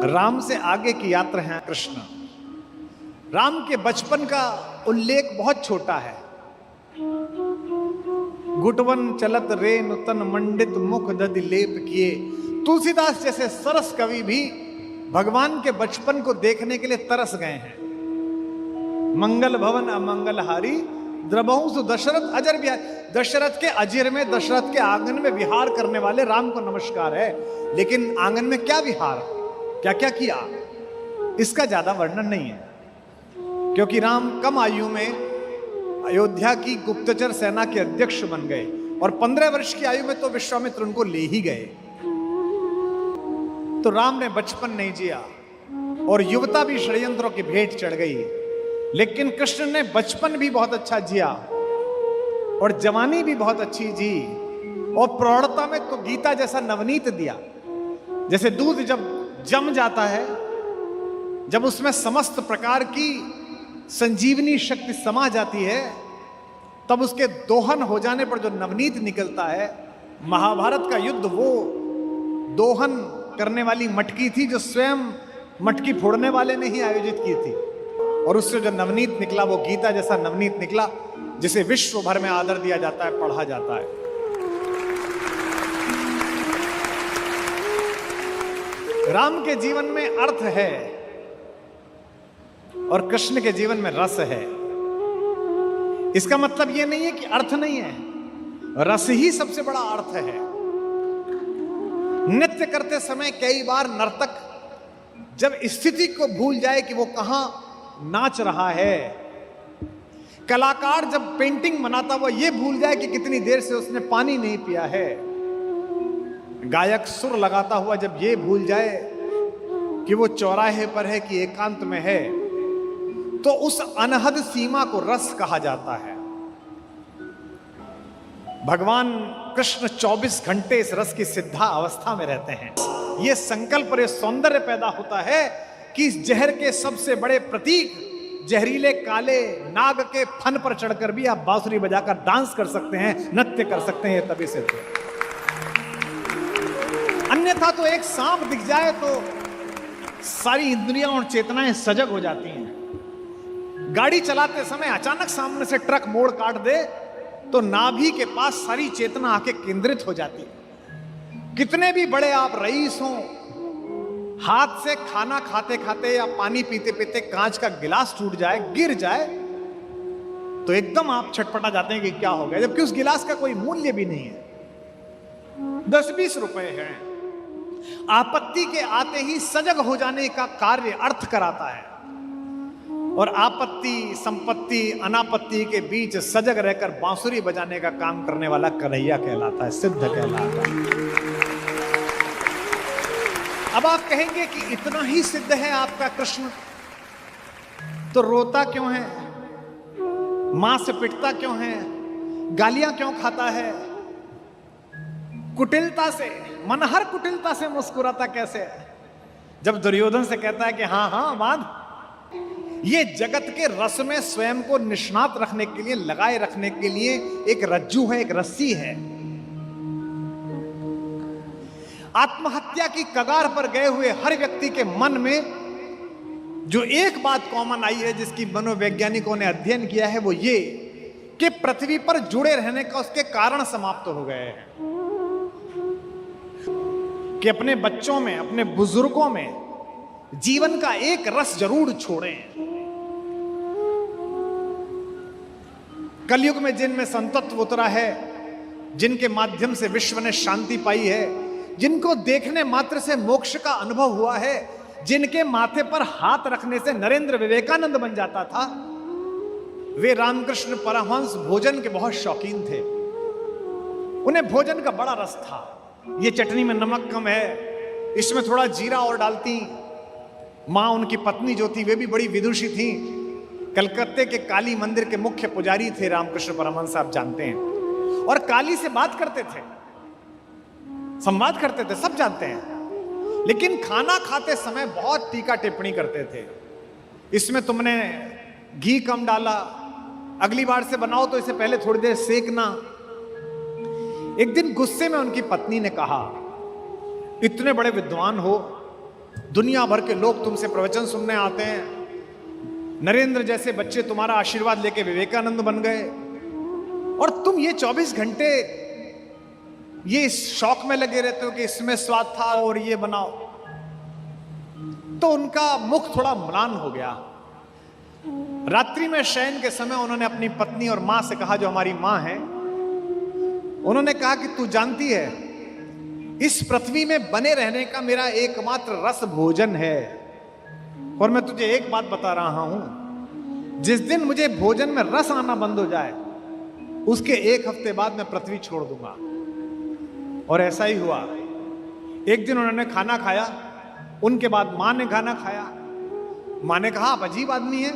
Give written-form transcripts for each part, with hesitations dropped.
राम से आगे की यात्रा है कृष्ण। राम के बचपन का उल्लेख बहुत छोटा है। गुटवन चलत रे नुतन मंडित मुख दधि लेप किए। तुलसीदास जैसे सरस कवि भी भगवान के बचपन को देखने के लिए तरस गए हैं। मंगल भवन अमंगलहारी द्रबहु सु दशरथ अजर विहार। दशरथ के अजर में, दशरथ के आंगन में विहार करने वाले राम को नमस्कार है। लेकिन आंगन में क्या विहार, क्या क्या किया, इसका ज्यादा वर्णन नहीं है, क्योंकि राम कम आयु में अयोध्या की गुप्तचर सेना के अध्यक्ष बन गए और 15 वर्ष की आयु में तो विश्वामित्र उनको ले ही गए। तो राम ने बचपन नहीं जिया और युवता भी षड्यंत्रों की भेंट चढ़ गई। लेकिन कृष्ण ने बचपन भी बहुत अच्छा जिया और जवानी भी बहुत अच्छी जी और प्रौढ़ता में तो गीता जैसा नवनीत दिया। जैसे दूध जब जम जाता है, जब उसमें समस्त प्रकार की संजीवनी शक्ति समा जाती है, तब उसके दोहन हो जाने पर जो नवनीत निकलता है। महाभारत का युद्ध वो दोहन करने वाली मटकी थी जो स्वयं मटकी फोड़ने वाले ने ही आयोजित की थी, और उससे जो नवनीत निकला वो गीता जैसा नवनीत निकला, जिसे विश्व भर में आदर दिया जाता है, पढ़ा जाता है। राम के जीवन में अर्थ है और कृष्ण के जीवन में रस है। इसका मतलब यह नहीं है कि अर्थ नहीं है, रस ही सबसे बड़ा अर्थ है। नृत्य करते समय कई बार नर्तक जब स्थिति को भूल जाए कि वो कहां नाच रहा है, कलाकार जब पेंटिंग बनाता हुआ ये भूल जाए कि कितनी देर से उसने पानी नहीं पिया है, गायक सुर लगाता हुआ जब ये भूल जाए कि वो चौराहे पर है कि एकांत में है, तो उस अनहद सीमा को रस कहा जाता है। भगवान कृष्ण 24 घंटे इस रस की सिद्धा अवस्था में रहते हैं। यह संकल्प और सौंदर्य पैदा होता है कि इस जहर के सबसे बड़े प्रतीक जहरीले काले नाग के फन पर चढ़कर भी आप बांसुरी बजाकर डांस कर सकते हैं, नृत्य कर सकते हैं। तभी से तो अन्यथा तो एक सांप दिख जाए तो सारी इंद्रियां और चेतनाएं सजग हो जाती हैं। गाड़ी चलाते समय अचानक सामने से ट्रक मोड़ काट दे तो नाभि के पास सारी चेतना आके केंद्रित हो जाती है। कितने भी बड़े आप रईस हों, हाथ से खाना खाते खाते या पानी पीते पीते कांच का गिलास टूट जाए, गिर जाए, तो एकदम आप छटपटा जाते हैं कि क्या हो गया, जबकि उस गिलास का कोई मूल्य भी नहीं है, 10-20 रुपए हैं। आपत्ति के आते ही सजग हो जाने का कार्य अर्थ कराता है, और आपत्ति संपत्ति अनापत्ति के बीच सजग रहकर बांसुरी बजाने का काम करने वाला कन्हैया कहलाता है, सिद्ध कहलाता है। अब आप कहेंगे कि इतना ही सिद्ध है आपका कृष्ण, तो रोता क्यों है, मां से पिटता क्यों है, गालियां क्यों खाता है, कुटिलता से, मनहर कुटिलता से मुस्कुराता कैसे है, जब दुर्योधन से कहता है कि हाँ हाँ माद। ये जगत के रस में स्वयं को निष्णात रखने के लिए, लगाए रखने के लिए एक रज्जू है, एक रस्सी है। आत्महत्या की कगार पर गए हुए हर व्यक्ति के मन में जो एक बात कॉमन आई है, जिसकी मनोवैज्ञानिकों ने अध्ययन किया है, वो ये कि पृथ्वी पर जुड़े रहने का उसके कारण समाप्त हो गए हैं। कि अपने बच्चों में, अपने बुजुर्गों में जीवन का एक रस जरूर छोड़ें। कलयुग में जिनमें संतत्व उतरा है, जिनके माध्यम से विश्व ने शांति पाई है, जिनको देखने मात्र से मोक्ष का अनुभव हुआ है, जिनके माथे पर हाथ रखने से नरेंद्र विवेकानंद बन जाता था, वे रामकृष्ण परमहंस भोजन के बहुत शौकीन थे। उन्हें भोजन का बड़ा रस था। ये चटनी में नमक कम है, इसमें थोड़ा जीरा और डालती। मां उनकी पत्नी जो थी वे भी बड़ी विदुषी थी। कलकत्ते के काली मंदिर के मुख्य पुजारी थे रामकृष्ण परमहंस, आप जानते हैं, और काली से बात करते थे, संवाद करते थे, सब जानते हैं। लेकिन खाना खाते समय बहुत टीका टिप्पणी करते थे। इसमें तुमने घी कम डाला, अगली बार से बनाओ तो इसे पहले थोड़ी देर सेकना। एक दिन गुस्से में उनकी पत्नी ने कहा, इतने बड़े विद्वान हो, दुनिया भर के लोग तुमसे प्रवचन सुनने आते हैं। नरेंद्र जैसे बच्चे तुम्हारा आशीर्वाद लेके विवेकानंद बन गए, और तुम ये 24 घंटे ये इस शौक में लगे रहते हो कि इसमें स्वाद था और ये बनाओ। तो उनका मुख थोड़ा म्लान हो गया। रात्रि में शयन के समय उन्होंने अपनी पत्नी और मां से कहा, जो हमारी मां है, उन्होंने कहा कि तू जानती है इस पृथ्वी में बने रहने का मेरा एकमात्र रस भोजन है, और मैं तुझे एक बात बता रहा हूं, जिस दिन मुझे भोजन में रस आना बंद हो जाए उसके 1 हफ्ते बाद मैं पृथ्वी छोड़ दूंगा। और ऐसा ही हुआ। एक दिन उन्होंने खाना खाया, उनके बाद मां ने खाना खाया। मां ने कहा, आप अजीब आदमी हैं,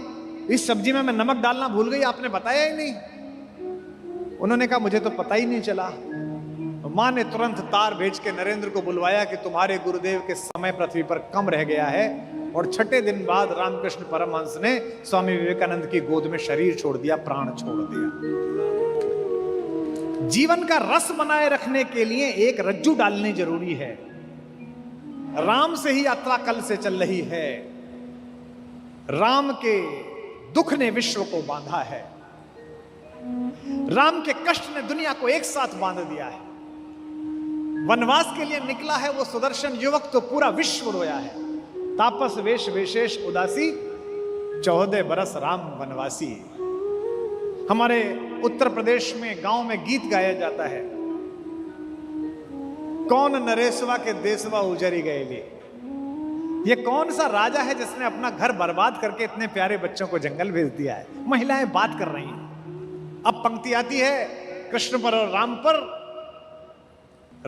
इस सब्जी में मैं नमक डालना भूल गई, आपने बताया ही नहीं। उन्होंने कहा, मुझे तो पता ही नहीं चला। मां ने तुरंत तार भेज के नरेंद्र को बुलवाया कि तुम्हारे गुरुदेव के समय पृथ्वी पर कम रह गया है। और छठे दिन बाद रामकृष्ण परमहंस ने स्वामी विवेकानंद की गोद में शरीर छोड़ दिया, प्राण छोड़ दिया। जीवन का रस बनाए रखने के लिए एक रज्जू डालनी जरूरी है। राम से ही यात्रा कल से चल रही है। राम के दुख ने विश्व को बांधा है। राम के कष्ट ने दुनिया को एक साथ बांध दिया है। वनवास के लिए निकला है वो सुदर्शन युवक तो पूरा विश्व रोया है। तापस वेश विशेष उदासी, 14 बरस राम वनवासी। हमारे उत्तर प्रदेश में गांव में गीत गाया जाता है, कौन नरेशवा के देशवा उजरी गए। ये कौन सा राजा है जिसने अपना घर बर्बाद करके इतने प्यारे बच्चों को जंगल भेज दिया है। महिलाएं बात कर रही हैं। अब पंक्ति आती है कृष्ण पर और राम पर,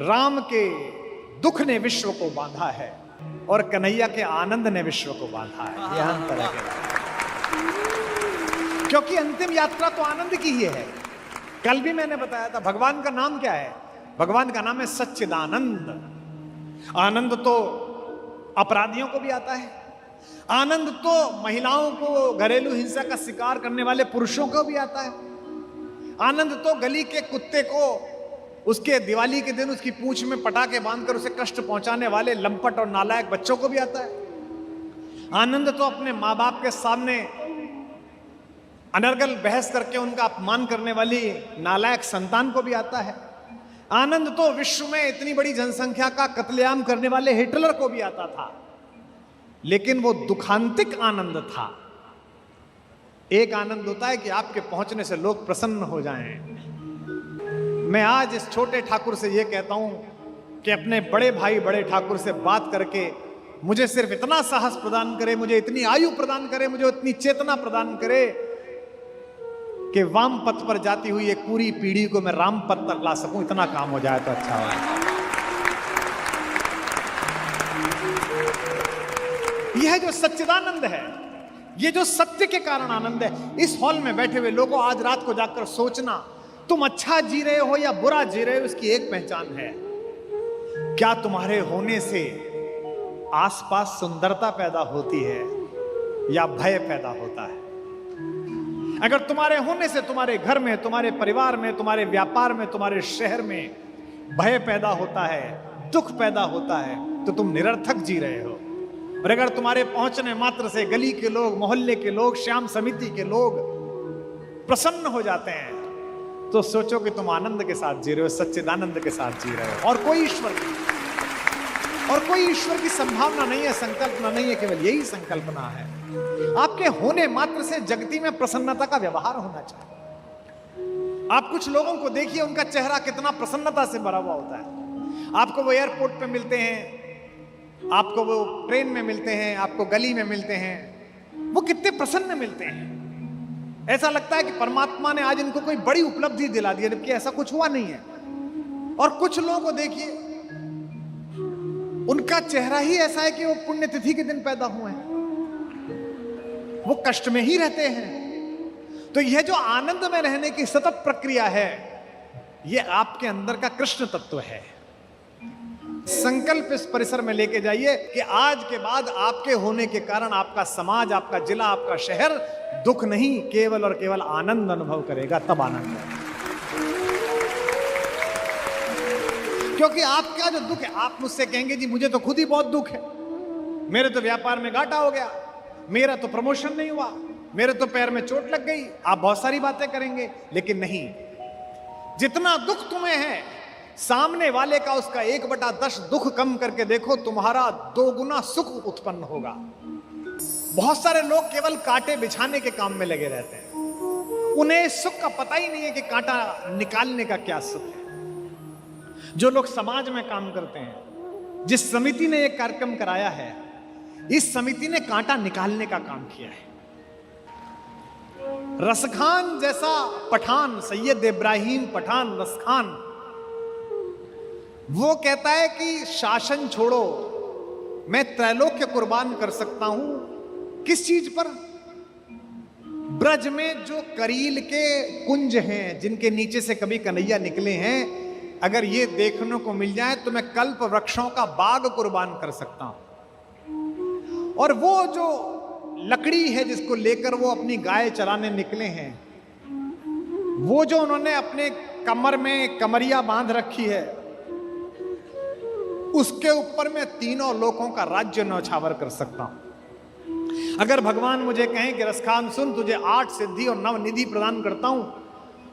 राम के दुख ने विश्व को बांधा है और कन्हैया के आनंद ने विश्व को बांधा है। यह अंतर है, क्योंकि अंतिम यात्रा तो आनंद की ही है। कल भी मैंने बताया था, भगवान का नाम क्या है? भगवान का नाम है सच्चिदानंद। आनंद तो अपराधियों को भी आता है, आनंद तो महिलाओं को, घरेलू हिंसा का शिकार करने वाले पुरुषों को भी आता है, आनंद तो गली के कुत्ते को उसके दिवाली के दिन उसकी पूंछ में पटाखे बांधकर उसे कष्ट पहुंचाने वाले लंपट और नालायक बच्चों को भी आता है। आनंद तो अपने माँ बाप के सामने अनर्गल बहस करके उनका अपमान करने वाली नालायक संतान को भी आता है। आनंद तो विश्व में इतनी बड़ी जनसंख्या का कत्लेआम करने वाले हिटलर को भी आता था। लेकिन वो दुखांतिक आनंद था। एक आनंद होता है कि आपके पहुंचने से लोग प्रसन्न हो जाएं। मैं आज इस छोटे ठाकुर से यह कहता हूं कि अपने बड़े भाई बड़े ठाकुर से बात करके मुझे सिर्फ इतना साहस प्रदान करे, मुझे इतनी आयु प्रदान करे, मुझे इतनी चेतना प्रदान करे कि वाम पथ पर जाती हुई एक पूरी पीढ़ी को मैं राम पथ पर ला सकूं। इतना काम हो जाए तो अच्छा है। यह जो सच्चिदानंद है, ये जो सत्य के कारण आनंद है, इस हॉल में बैठे हुए लोगों आज रात को जाकर सोचना, तुम अच्छा जी रहे हो या बुरा जी रहे हो, इसकी एक पहचान है। क्या तुम्हारे होने से आसपास सुंदरता पैदा होती है या भय पैदा होता है? अगर तुम्हारे होने से तुम्हारे घर में, तुम्हारे परिवार में, तुम्हारे व्यापार में, तुम्हारे शहर में भय पैदा होता है, दुख पैदा होता है, तो तुम निरर्थक जी रहे हो। और अगर तुम्हारे पहुंचने मात्र से गली के लोग, मोहल्ले के लोग, श्याम समिति के लोग प्रसन्न हो जाते हैं, तो सोचो कि तुम आनंद के साथ जी रहे हो, सच्चिदानंद के साथ जी रहे हो। और कोई ईश्वर की संभावना नहीं है, संकल्पना नहीं है, केवल यही संकल्पना है। आपके होने मात्र से जगती में प्रसन्नता का व्यवहार होना चाहिए। आप कुछ लोगों को देखिए, उनका चेहरा कितना प्रसन्नता से भरा हुआ होता है। आपको वो एयरपोर्ट पे मिलते हैं, आपको वो ट्रेन में मिलते हैं, आपको गली में मिलते हैं, वो कितने प्रसन्न मिलते हैं। ऐसा लगता है कि परमात्मा ने आज इनको कोई बड़ी उपलब्धि दिला दी है, जबकि ऐसा कुछ हुआ नहीं है। और कुछ लोगों को देखिए, उनका चेहरा ही ऐसा है कि वो पुण्यतिथि के दिन पैदा हुए हैं, वो कष्ट में ही रहते हैं। तो यह जो आनंद में रहने की सतत प्रक्रिया है, यह आपके अंदर का कृष्ण तत्व है। संकल्प इस परिसर में लेके जाइए कि आज के बाद आपके होने के कारण आपका समाज, आपका जिला, आपका शहर दुख नहीं, केवल और केवल आनंद अनुभव करेगा। तब आनंद है, क्योंकि आपका जो दुख है, आप मुझसे कहेंगे जी मुझे तो खुद ही बहुत दुख है। मेरे तो व्यापार में घाटा हो गया, मेरा तो प्रमोशन नहीं हुआ, मेरे तो पैर में चोट लग गई। आप बहुत सारी बातें करेंगे, लेकिन नहीं, जितना दुख तुम्हें है, सामने वाले का उसका 1/10 दुख कम करके देखो, तुम्हारा 2 गुना सुख उत्पन्न होगा। बहुत सारे लोग केवल कांटे बिछाने के काम में लगे रहते हैं, उन्हें सुख का पता ही नहीं है कि कांटा निकालने का क्या सुख है। जो लोग समाज में काम करते हैं, जिस समिति ने एक कार्यक्रम कराया है, इस समिति ने कांटा निकालने का काम किया है। रसखान जैसा पठान, सैयद इब्राहिम पठान रसखान, वो कहता है कि शासन छोड़ो, मैं त्रैलोक्य कुर्बान कर सकता हूं। किस चीज पर? ब्रज में जो करील के कुंज हैं, जिनके नीचे से कभी कन्हैया निकले हैं, अगर ये देखने को मिल जाए तो मैं कल्प वृक्षों का बाग कुर्बान कर सकता हूं। और वो जो लकड़ी है जिसको लेकर वो अपनी गाय चराने निकले हैं, वो जो उन्होंने अपने कमर में कमरिया बांध रखी है, उसके ऊपर मैं तीनों लोकों का राज्य न्यौछावर कर सकता हूं। अगर भगवान मुझे कहें कि रसखान सुन, तुझे 8 सिद्धि और 9 निधि प्रदान करता हूं,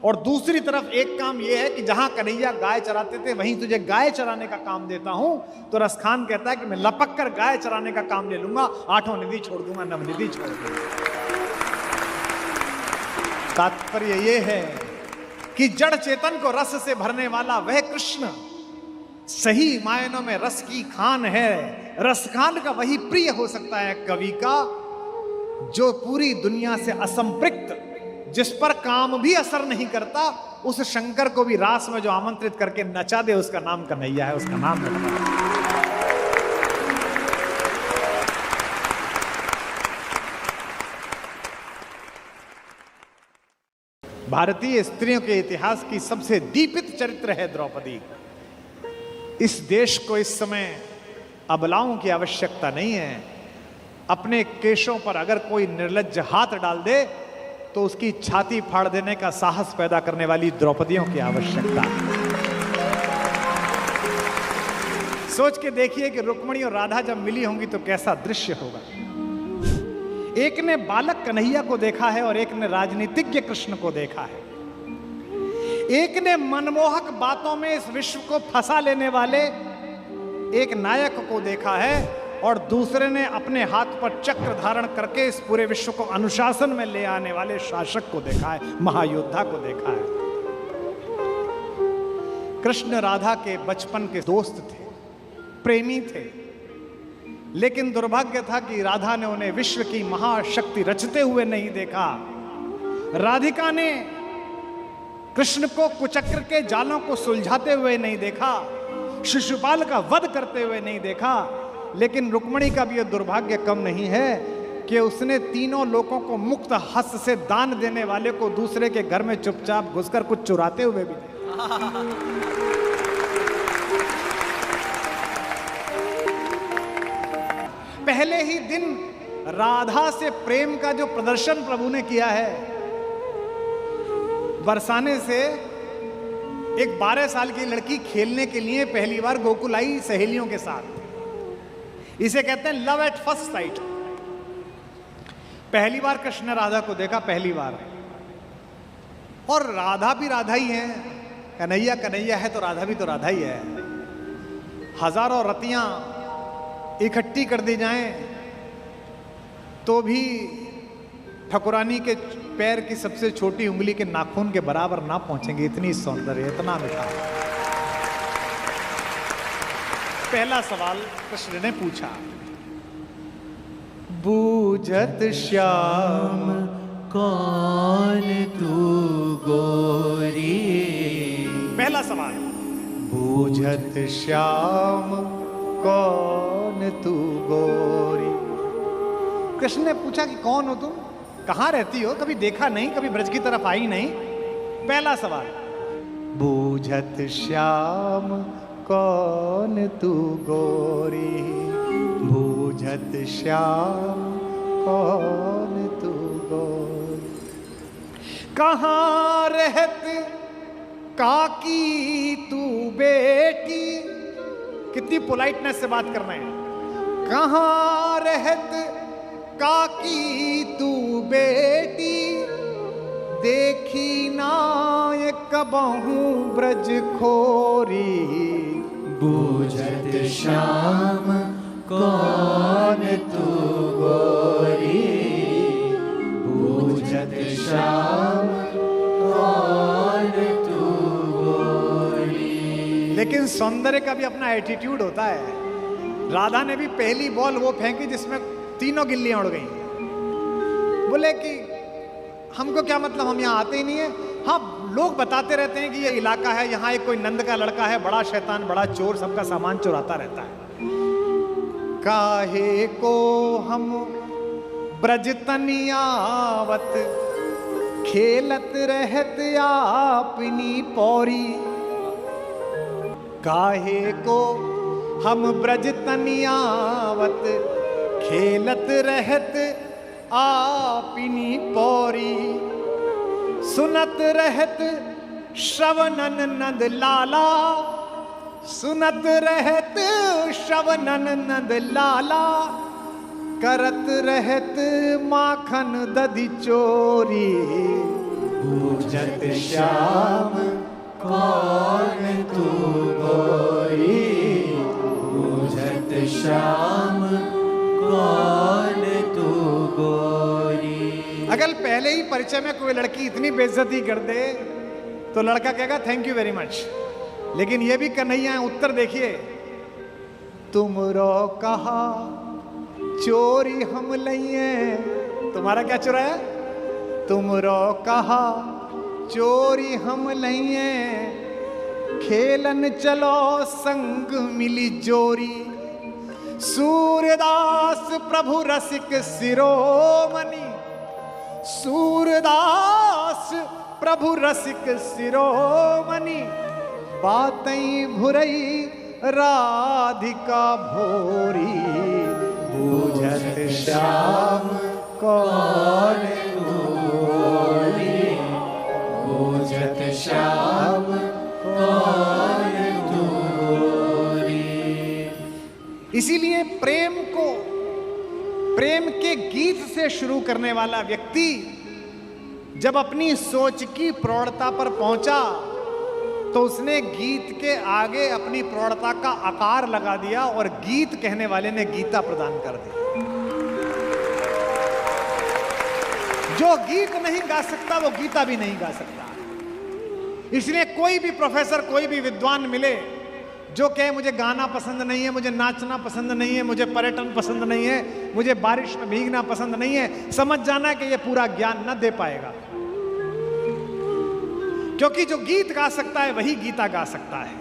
और दूसरी तरफ एक काम यह है कि जहां कन्हैया गाय चराते थे वहीं तुझे गाय चराने का काम देता हूं, तो रसखान कहता है कि मैं लपक कर गाय चराने का काम ले लूंगा, 8 निधि छोड़ दूंगा, 9 निधि छोड़ दूंगा। तात्पर्य यह है कि जड़ चेतन को रस से भरने वाला वह कृष्ण सही मायनों में रस की खान है। रसखान का वही प्रिय हो सकता है कवि का, जो पूरी दुनिया से असंपृक्त, जिस पर काम भी असर नहीं करता, उस शंकर को भी रास में जो आमंत्रित करके नचा दे, उसका नाम कन्हैया है, उसका नाम है। भारतीय स्त्रियों के इतिहास की सबसे दीपित चरित्र है द्रौपदी। इस देश को इस समय अबलाओं की आवश्यकता नहीं है। अपने केशों पर अगर कोई निर्लज्ज हाथ डाल दे तो उसकी छाती फाड़ देने का साहस पैदा करने वाली द्रौपदियों की आवश्यकता। सोच के देखिए कि रुक्मिणी और राधा जब मिली होंगी तो कैसा दृश्य होगा। एक ने बालक कन्हैया को देखा है और एक ने राजनीतिज्ञ कृष्ण को देखा है। एक ने मनमोहक बातों में इस विश्व को फंसा लेने वाले एक नायक को देखा है, और दूसरे ने अपने हाथ पर चक्र धारण करके इस पूरे विश्व को अनुशासन में ले आने वाले शासक को देखा है, महायोद्धा को देखा है। कृष्ण राधा के बचपन के दोस्त थे, प्रेमी थे, लेकिन दुर्भाग्य था कि राधा ने उन्हें विश्व की महाशक्ति रचते हुए नहीं देखा। राधिका ने कृष्ण को कुचक्र के जालों को सुलझाते हुए नहीं देखा, शिशुपाल का वध करते हुए नहीं देखा। लेकिन रुक्मिणी का भी यह दुर्भाग्य कम नहीं है कि उसने तीनों लोगों को मुक्त हस्त से दान देने वाले को दूसरे के घर में चुपचाप घुसकर कुछ चुराते हुए भी देखा। पहले ही दिन राधा से प्रेम का जो प्रदर्शन प्रभु ने किया है, बरसाने से एक 12 साल की लड़की खेलने के लिए पहली बार गोकुल आई सहेलियों के साथ। इसे कहते हैं लव एट फर्स्ट साइट। पहली बार कृष्ण ने राधा को देखा, पहली बार। और राधा भी राधा ही है, कन्हैया कन्हैया है तो राधा भी तो राधा ही है। हजारों रतियां इकट्ठी कर दी जाएं तो भी ठकुरानी के पैर की सबसे छोटी उंगली के नाखून के बराबर ना पहुंचेंगे, इतनी सौंदर्य, इतना मिठास। पहला सवाल कृष्ण ने पूछा, बूझत श्याम कौन तू गोरी। पहला सवाल, बूझत श्याम कौन तू गोरी। कृष्ण ने पूछा कि कौन हो तुम, कहां रहती हो, कभी देखा नहीं, कभी ब्रज की तरफ आई नहीं। पहला सवाल, बूझत श्याम कौन तू गोरी, बूझत श्याम कौन तू गोरी। कहाँ रहत काकी तू बेटी। कितनी पोलाइटनेस से बात करना है। कहाँ रहत काकी तू बेटी, देखी नाय कबहू ब्रज खोरी। बूझत श्याम कौन तू गोरी, बूझत श्याम कौन तू गोरी। लेकिन सौंदर्य का भी अपना एटीट्यूड होता है। राधा ने भी पहली बॉल वो फेंकी जिसमें तीनों गिल्लियां उड़ गई। बोले कि हमको क्या मतलब, हम यहाँ आते ही नहीं है। हाँ, लोग बताते रहते हैं कि ये इलाका है, यहाँ एक कोई नंद का लड़का है, बड़ा शैतान, बड़ा चोर, सबका सामान चुराता रहता है। काहे को हम ब्रज तनियावत, खेलत रहत आपनी पौरी। काहे को हम ब्रज तनियावत, खेलत रहत आपनी पौरी। सुनत रहत श्रवणन नंद लाला, सुनत रहत श्रवणन नंद लाला। करत रहत माखन दधि चोरी। बूझत श्याम कौन तू गोरी, बूझत श्याम कौन तू गोरी। अगर पहले ही परिचय में कोई लड़की इतनी बेइज्जती कर दे तो लड़का कहेगा थैंक यू वेरी मच। लेकिन ये भी कन्हैया है, उत्तर देखिए। तुमरो कहा चोरी हम लइए, तुम्हारा क्या चुराया? तुमरो कहा चोरी हम लइए, खेलन चलो संग मिली जोरी। सूरदास प्रभु रसिक शिरोमणि, सूरदास प्रभु रसिक शिरोमणि। बातई भुरई राधिका भोरी। बूझत श्याम कौन तू गोरी, बूझत श्याम कौन तू गोरी। इसीलिए प्रेम को, प्रेम के गीत से शुरू करने वाला व्यक्ति जब अपनी सोच की प्रौढ़ता पर पहुंचा तो उसने गीत के आगे अपनी प्रौढ़ता का आकार लगा दिया और गीत कहने वाले ने गीता प्रदान कर दी। जो गीत नहीं गा सकता वो गीता भी नहीं गा सकता। इसलिए कोई भी प्रोफेसर, कोई भी विद्वान मिले जो कहे मुझे गाना पसंद नहीं है, मुझे नाचना पसंद नहीं है, मुझे पर्यटन पसंद नहीं है, मुझे बारिश में भीगना पसंद नहीं है, समझ जाना कि ये पूरा ज्ञान न दे पाएगा। क्योंकि जो गीत गा सकता है वही गीता गा सकता है।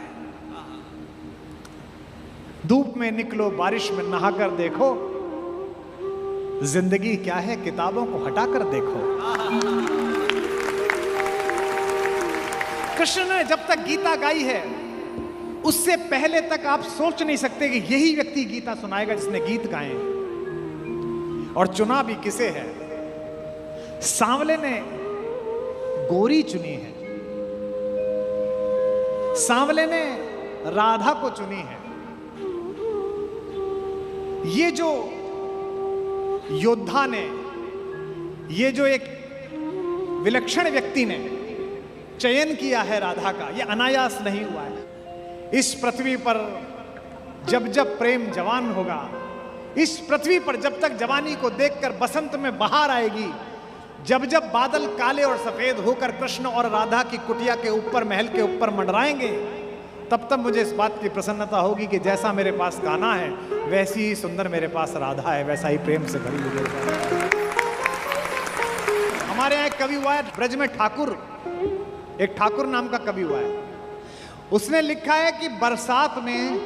धूप में निकलो, बारिश में नहाकर देखो, जिंदगी क्या है किताबों को हटाकर देखो। कृष्ण ने जब तक गीता गाई है उससे पहले तक आप सोच नहीं सकते कि यही व्यक्ति गीता सुनाएगा जिसने गीत गाए। और चुना भी किसे है? सांवले ने गोरी चुनी है, सांवले ने राधा को चुनी है। ये जो योद्धा ने, ये जो एक विलक्षण व्यक्ति ने चयन किया है राधा का, ये अनायास नहीं हुआ है। इस पृथ्वी पर जब जब प्रेम जवान होगा, इस पृथ्वी पर जब तक जवानी को देखकर बसंत में बहार आएगी, जब जब बादल काले और सफेद होकर कृष्ण और राधा की कुटिया के ऊपर, महल के ऊपर मंडराएंगे, तब तब मुझे इस बात की प्रसन्नता होगी कि जैसा मेरे पास कान्हा है वैसी ही सुंदर मेरे पास राधा है, वैसा ही प्रेम से भरी हुई है। हमारे यहाँ एक कवि हुआ है ब्रज में, ठाकुर, एक ठाकुर नाम का कवि हुआ है। उसने लिखा है कि बरसात में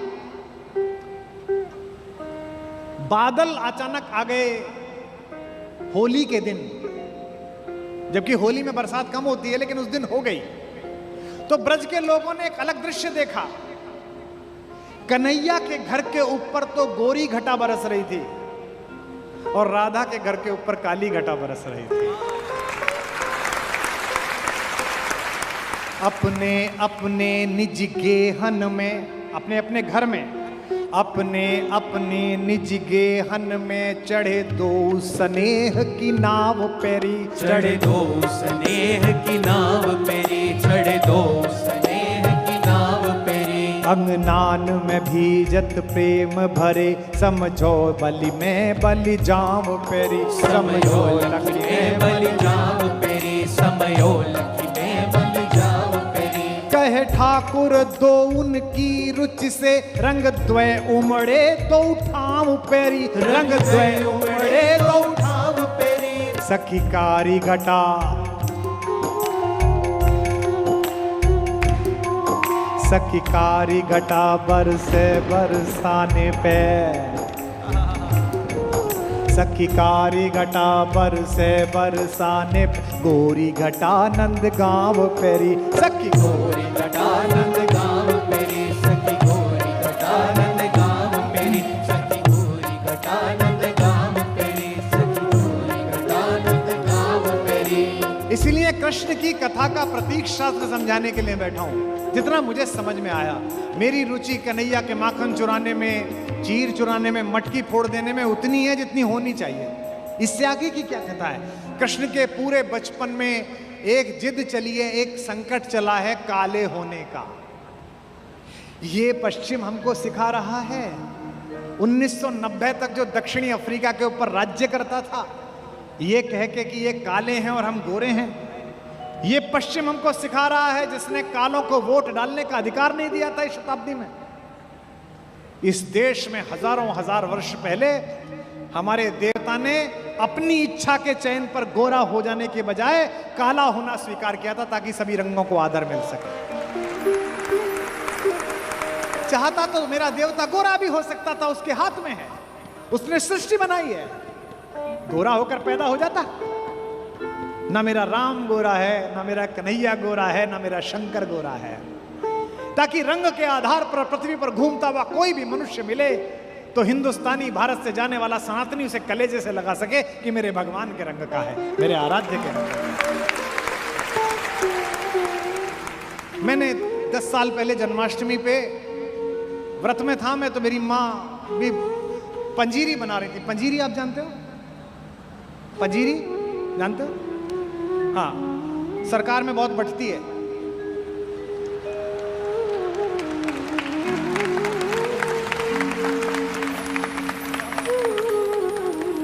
बादल अचानक आ गए होली के दिन, जबकि होली में बरसात कम होती है लेकिन उस दिन हो गई। तो ब्रज के लोगों ने एक अलग दृश्य देखा। कन्हैया के घर के ऊपर तो गोरी घटा बरस रही थी और राधा के घर के ऊपर काली घटा बरस रही थी। अपने अपने निज गेहन में, अपने अपने घर में अपने अपने निज गेहन में चढ़े दो स्नेह की नाव पेरी, चढ़े दो स्नेह की नाव पेरी, चढ़े दो स्नेह की नाव पेरी। अंगनान में भीजत प्रेम भरे, समझो बलि में बलि जाम पेरी, समयो लखी में बलि जाम पेरी, समयो लखी में बलि जाम पेरी। कहे ठाकुर दो उनकी रुचि से, रंग द्वय उमड़े दो ठाम पेरी, रंग द्वय उमड़े दो ठाम पेरी। सखी कारी घटा सखी कारी घटा बरसे बरसाने पे, सखी कारी घटा बरसे बरसाने पे, गोरी घटा नंद गांव पेरी, सखी गोरी घटा नंद गांव पेरी, सखी गोरी घटा नंद गांव पेरी, सखी गोरी घटा नंद गांव पेरी, सखी गोरी घटा नंद गांव पेरी। इसीलिए कृष्ण की कथा का प्रतीक शास्त्र समझाने के लिए बैठा हूं। जितना मुझे समझ में आया, मेरी रुचि कन्हैया के माखन चुराने में, चीर चुराने में, मटकी फोड़ देने में उतनी है जितनी होनी चाहिए। इससे आगे की क्या कथा है? कृष्ण के पूरे बचपन में एक जिद चली है, एक संकट चला है काले होने का। ये पश्चिम हमको सिखा रहा है। 1990 तक जो दक्षिणी अफ्रीका के ऊपर राज्य करता था, ये कह के कि ये काले हैं और हम गोरे हैं, ये पश्चिम हमको सिखा रहा है, जिसने कालों को वोट डालने का अधिकार नहीं दिया था इस शताब्दी में। इस देश में हजारों हजार वर्ष पहले हमारे देवता ने अपनी इच्छा के चयन पर गोरा हो जाने के बजाय काला होना स्वीकार किया था, ताकि सभी रंगों को आदर मिल सके। चाहता तो मेरा देवता गोरा भी हो सकता था, उसके हाथ में है, उसने सृष्टि बनाई है, गोरा होकर पैदा हो जाता। ना मेरा राम गोरा है, ना मेरा कन्हैया गोरा है, ना मेरा शंकर गोरा है, ताकि रंग के आधार पर पृथ्वी पर घूमता हुआ कोई भी मनुष्य मिले तो हिंदुस्तानी, भारत से जाने वाला सनातनी उसे कलेजे से लगा सके कि मेरे भगवान के रंग का है, मेरे आराध्य के रंग का है। मैंने 10 साल पहले जन्माष्टमी पे व्रत में था मैं, तो मेरी माँ भी पंजीरी बना रही थी। पंजीरी आप जानते हो? पंजीरी जानते हो? हाँ, सरकार में बहुत बंटती है।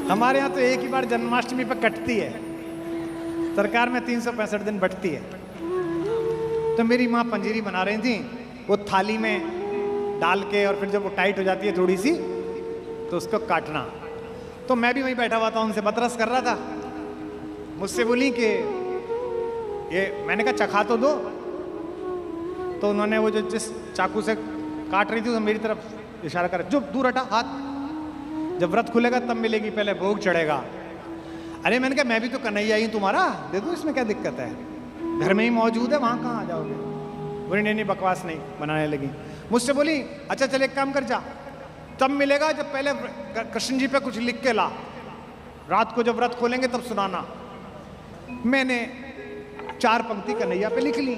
हमारे यहाँ तो एक ही बार जन्माष्टमी पर कटती है, सरकार में 365 दिन बंटती है। तो मेरी माँ पंजीरी बना रही थी, वो थाली में डाल के, और फिर जब वो टाइट हो जाती है थोड़ी सी तो उसको काटना। तो मैं भी वहीं बैठा हुआ था, उनसे बतरस कर रहा था। मुझसे बोली कि ये, मैंने कहा चखा तो दो। तो उन्होंने वो जो जिस चाकू से काट रही थी तो मेरी तरफ इशारा कर, जो दूर हटा हाथ, जब व्रत खुलेगा तब मिलेगी, पहले भोग चढ़ेगा। अरे मैंने कहा मैं भी तो कन्हैया ही तुम्हारा, दे दो, इसमें क्या दिक्कत है, घर में ही मौजूद है, वहां कहाँ आ जाओगे? बोली नहीं, बकवास नहीं, बनाने लगी। मुझसे बोली अच्छा चल एक काम कर, जा तब मिलेगा जब पहले कृष्ण जी पे कुछ लिख के ला, रात को जब व्रत खोलेंगे तब सुनाना। मैंने 4 पंक्ति कन्हैया पे लिख ली,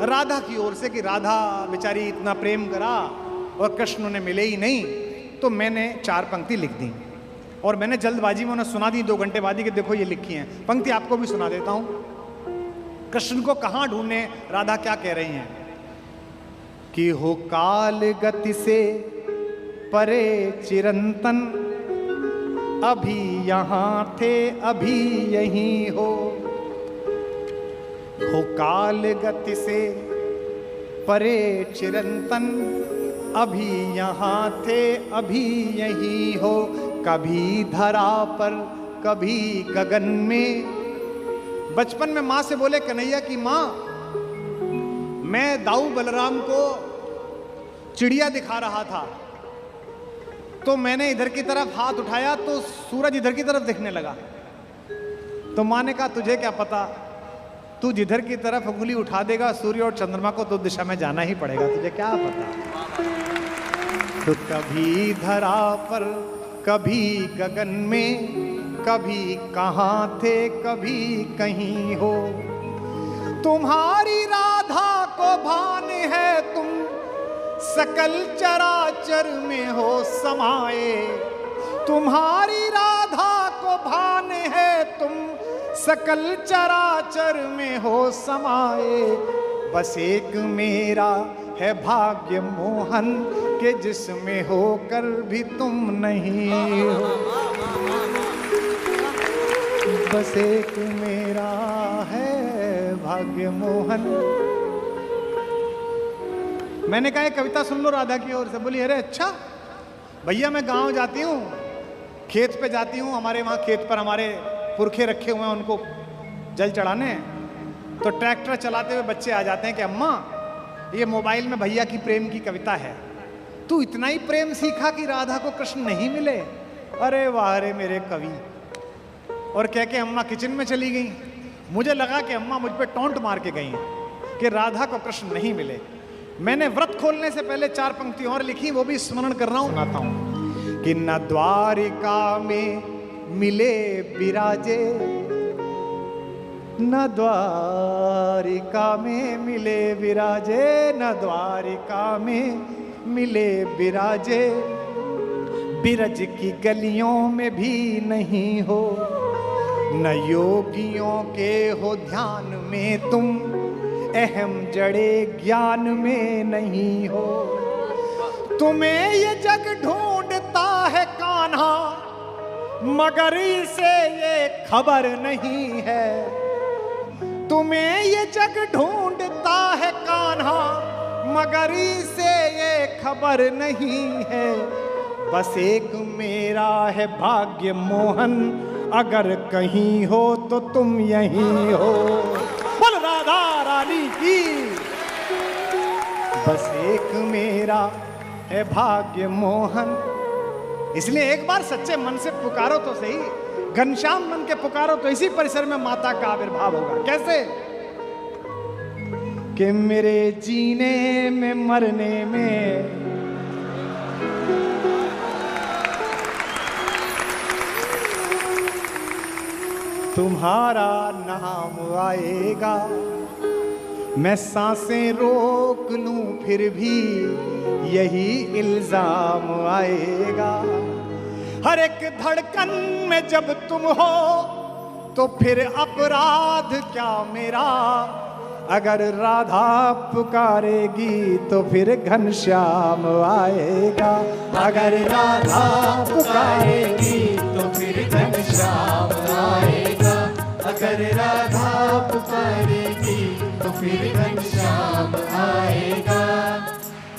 राधा की ओर से, कि राधा बेचारी इतना प्रेम करा और कृष्ण उन्हें मिले ही नहीं। तो मैंने 4 पंक्ति लिख दी और मैंने जल्दबाजी में उन्हें सुना दी 2 घंटे बाद ही, कि देखो ये लिखी हैं पंक्ति, आपको भी सुना देता हूं। कृष्ण को कहां ढूंढने, राधा क्या कह रही हैं कि हो काल गति से परे चिरंतन, अभी यहां थे अभी यहीं हो काल गति से परे चिरंतन, अभी यहां थे अभी यहीं हो। कभी धरा पर कभी गगन में। बचपन में माँ से बोले कन्हैया की माँ, मैं दाऊ बलराम को चिड़िया दिखा रहा था, तो मैंने इधर की तरफ हाथ उठाया तो सूरज इधर की तरफ दिखने लगा। तो माँ ने कहा तुझे क्या पता, तू जिधर की तरफ उंगली उठा देगा सूर्य और चंद्रमा को तो दिशा में जाना ही पड़ेगा, तुझे क्या पता। तो कभी धरा पर कभी गगन में, कभी कहाँ थे कभी कहीं हो। तुम्हारी राधा को भान है तुम सकल चराचर में हो समाये। तुम्हारी राधा को भान है, तुम सकल चराचर में हो समाये। बस एक मेरा है भाग्य मोहन के जिसमें होकर भी तुम नहीं हो। बस एक मेरा है भाग्य मोहन। मैंने कहा कविता सुन लो राधा की ओर से। बोली अरे अच्छा भैया, मैं गांव जाती हूँ, खेत पे जाती हूँ, हमारे वहाँ खेत पर हमारे पुरखे रखे हुए हैं, उनको जल चढ़ाने। तो ट्रैक्टर चलाते हुए बच्चे आ जाते हैं कि अम्मा ये मोबाइल में भैया की प्रेम की कविता है, तू इतना ही प्रेम सीखा कि राधा को कृष्ण नहीं मिले। अरे वाह रे मेरे कवि। और कह के अम्मा किचन में चली गई। मुझे लगा कि अम्मा मुझ पे टोंट मार के गई कि राधा को कृष्ण नहीं मिले। मैंने व्रत खोलने से पहले 4 पंक्ति और लिखी, वो भी स्मरण कर रहा हूं, सुनाता हूं कि न द्वारिका में मिले विराजे, न द्वारिका में मिले विराजे, न द्वारिका में मिले विराजे। बिरज की गलियों में भी नहीं हो, न योगियों के हो ध्यान में तुम, अहम जड़े ज्ञान में नहीं हो। तुम्हें ये जग ढूंढता है कान्हा, मगर इसे ये खबर नहीं है। तुम्हें ये जग ढूंढता है कान्हा, मगर इसे ये खबर नहीं है। बस एक मेरा है भाग्य मोहन, अगर कहीं हो तो तुम यहीं हो। बोल राधा रानी की। बस एक मेरा है भाग्य मोहन। इसलिए एक बार सच्चे मन से पुकारो तो सही, घनश्याम मन के पुकारो तो इसी परिसर में माता का आविर्भाव होगा। कैसे कि मेरे जीने में मरने में तुम्हारा नाम आएगा। मैं सांसें रोक लूं फिर भी यही इल्जाम आएगा। हर एक धड़कन में जब तुम हो तो फिर अपराध क्या मेरा। अगर राधा पुकारेगी तो फिर घनश्याम आएगा। अगर राधा पुकारेगी तो फिर घनश्याम आएगा। अगर राधा पुकारेगी तो फिर घनश्याम आएगा।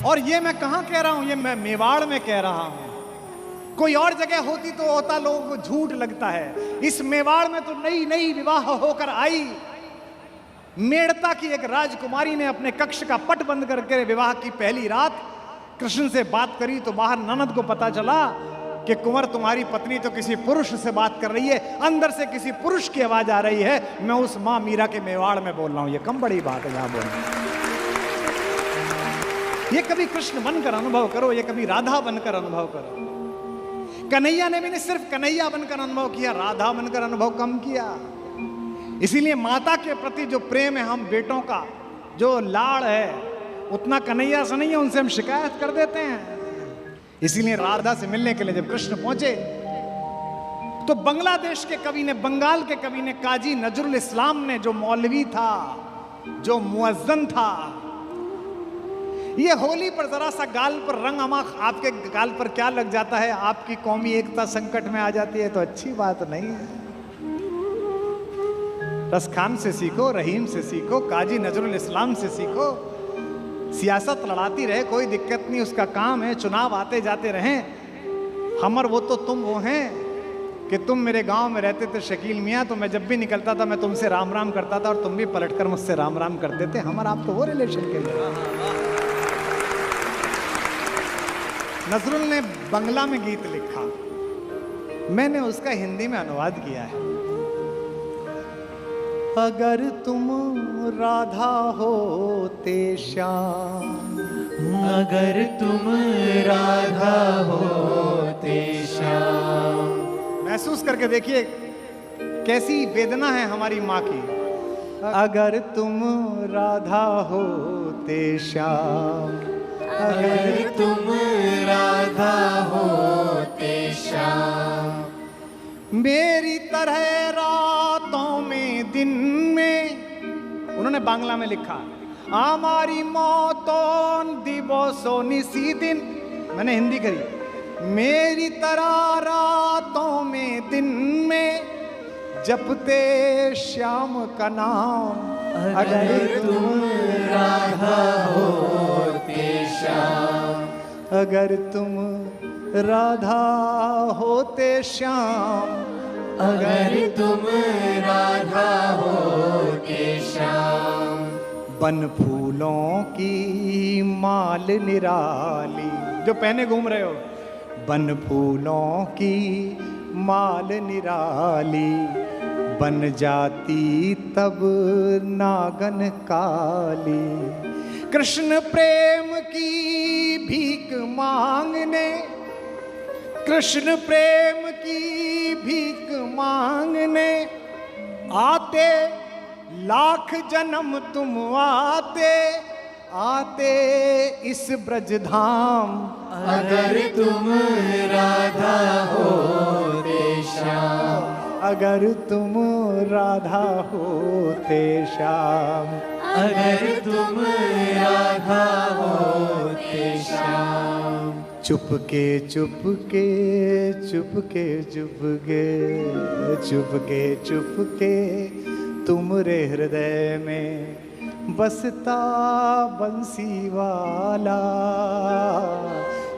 और ये मैं कहाँ कह रहा हूँ, ये मैं मेवाड़ में कह रहा हूँ। कोई और जगह होती तो होता लोगों को झूठ लगता है। इस मेवाड़ में तो नई नई विवाह होकर आई मेड़ता की एक राजकुमारी ने अपने कक्ष का पट बंद करके विवाह की पहली रात कृष्ण से बात करी तो बाहर ननद को पता चला कि कुंवर तुम्हारी पत्नी तो किसी पुरुष से बात कर रही है, अंदर से किसी पुरुष की आवाज आ रही है। मैं उस मां मीरा के मेवाड़ में बोल रहा हूं। ये कम बड़ी बात है यहां बोलना। ये कभी कृष्ण बनकर अनुभव करो, ये कभी राधा बनकर अनुभव करो। कन्हैया ने भी नहीं सिर्फ कन्हैया बनकर अनुभव किया, राधा बनकर अनुभव कम किया। इसीलिए माता के प्रति जो प्रेम है, हम बेटों का जो लाड़ है, उतना कन्हैया से नहीं है, उनसे हम शिकायत कर देते हैं। इसीलिए राधा से मिलने के लिए जब कृष्ण पहुंचे तो बांग्लादेश के कवि ने, बंगाल के कवि ने, काजी नजरुल इस्लाम ने, जो मौलवी था, जो मुअज्जन था, ये होली पर जरा सा गाल पर रंग अमाख आपके गाल पर क्या लग जाता है, आपकी कौमी एकता संकट में आ जाती है तो अच्छी बात नहीं है। रसखान से सीखो, रहीम से सीखो, काजी नजरुल इस्लाम से सीखो। सियासत लड़ाती रहे, कोई दिक्कत नहीं, उसका काम है। चुनाव आते जाते रहें। हमर वो तो तुम वो हैं कि तुम मेरे गांव में रहते थे शकील मियाँ, तो मैं जब भी निकलता था मैं तुमसे राम राम करता था और तुम भी पलटकर मुझसे राम राम करते थे। हमर आप तो वो रिलेशन के लिए। नजरुल ने बंगला में गीत लिखा, मैंने उसका हिंदी में अनुवाद किया है। अगर तुम राधा होते श्याम, अगर तुम राधा होते श्याम। महसूस करके देखिए कैसी वेदना है हमारी माँ की। अगर तुम राधा होते श्याम, अगर तुम राधा होते श्याम। मेरी तरह रातों में दिन में, उन्होंने बांग्ला में लिखा, हमारी मौतों दिवसों निसी दिन, मैंने हिंदी करी, मेरी तरह रातों में दिन में जपते श्याम का नाम। अगर तुम राधा होते श्याम। अगर तुम राधा होते श्याम। अगर तुम राधा होते श्याम। बन फूलों की माल निराली, जो पहने घूम रहे हो, बन फूलों की माल निराली, बन जाती तब नागन काली। कृष्ण प्रेम की भीख मांगने, कृष्ण प्रेम की भीख मांगने आते, लाख जन्म तुम आते आते इस ब्रज धाम। अगर तुम राधा होते श्याम। अगर तुम राधा होते श्याम। अगर तुम राधा होते श्याम। चुपके चुपके चुपके चुपके चुपके चुपके तुमरे हृदय में बसता बंसी वाला।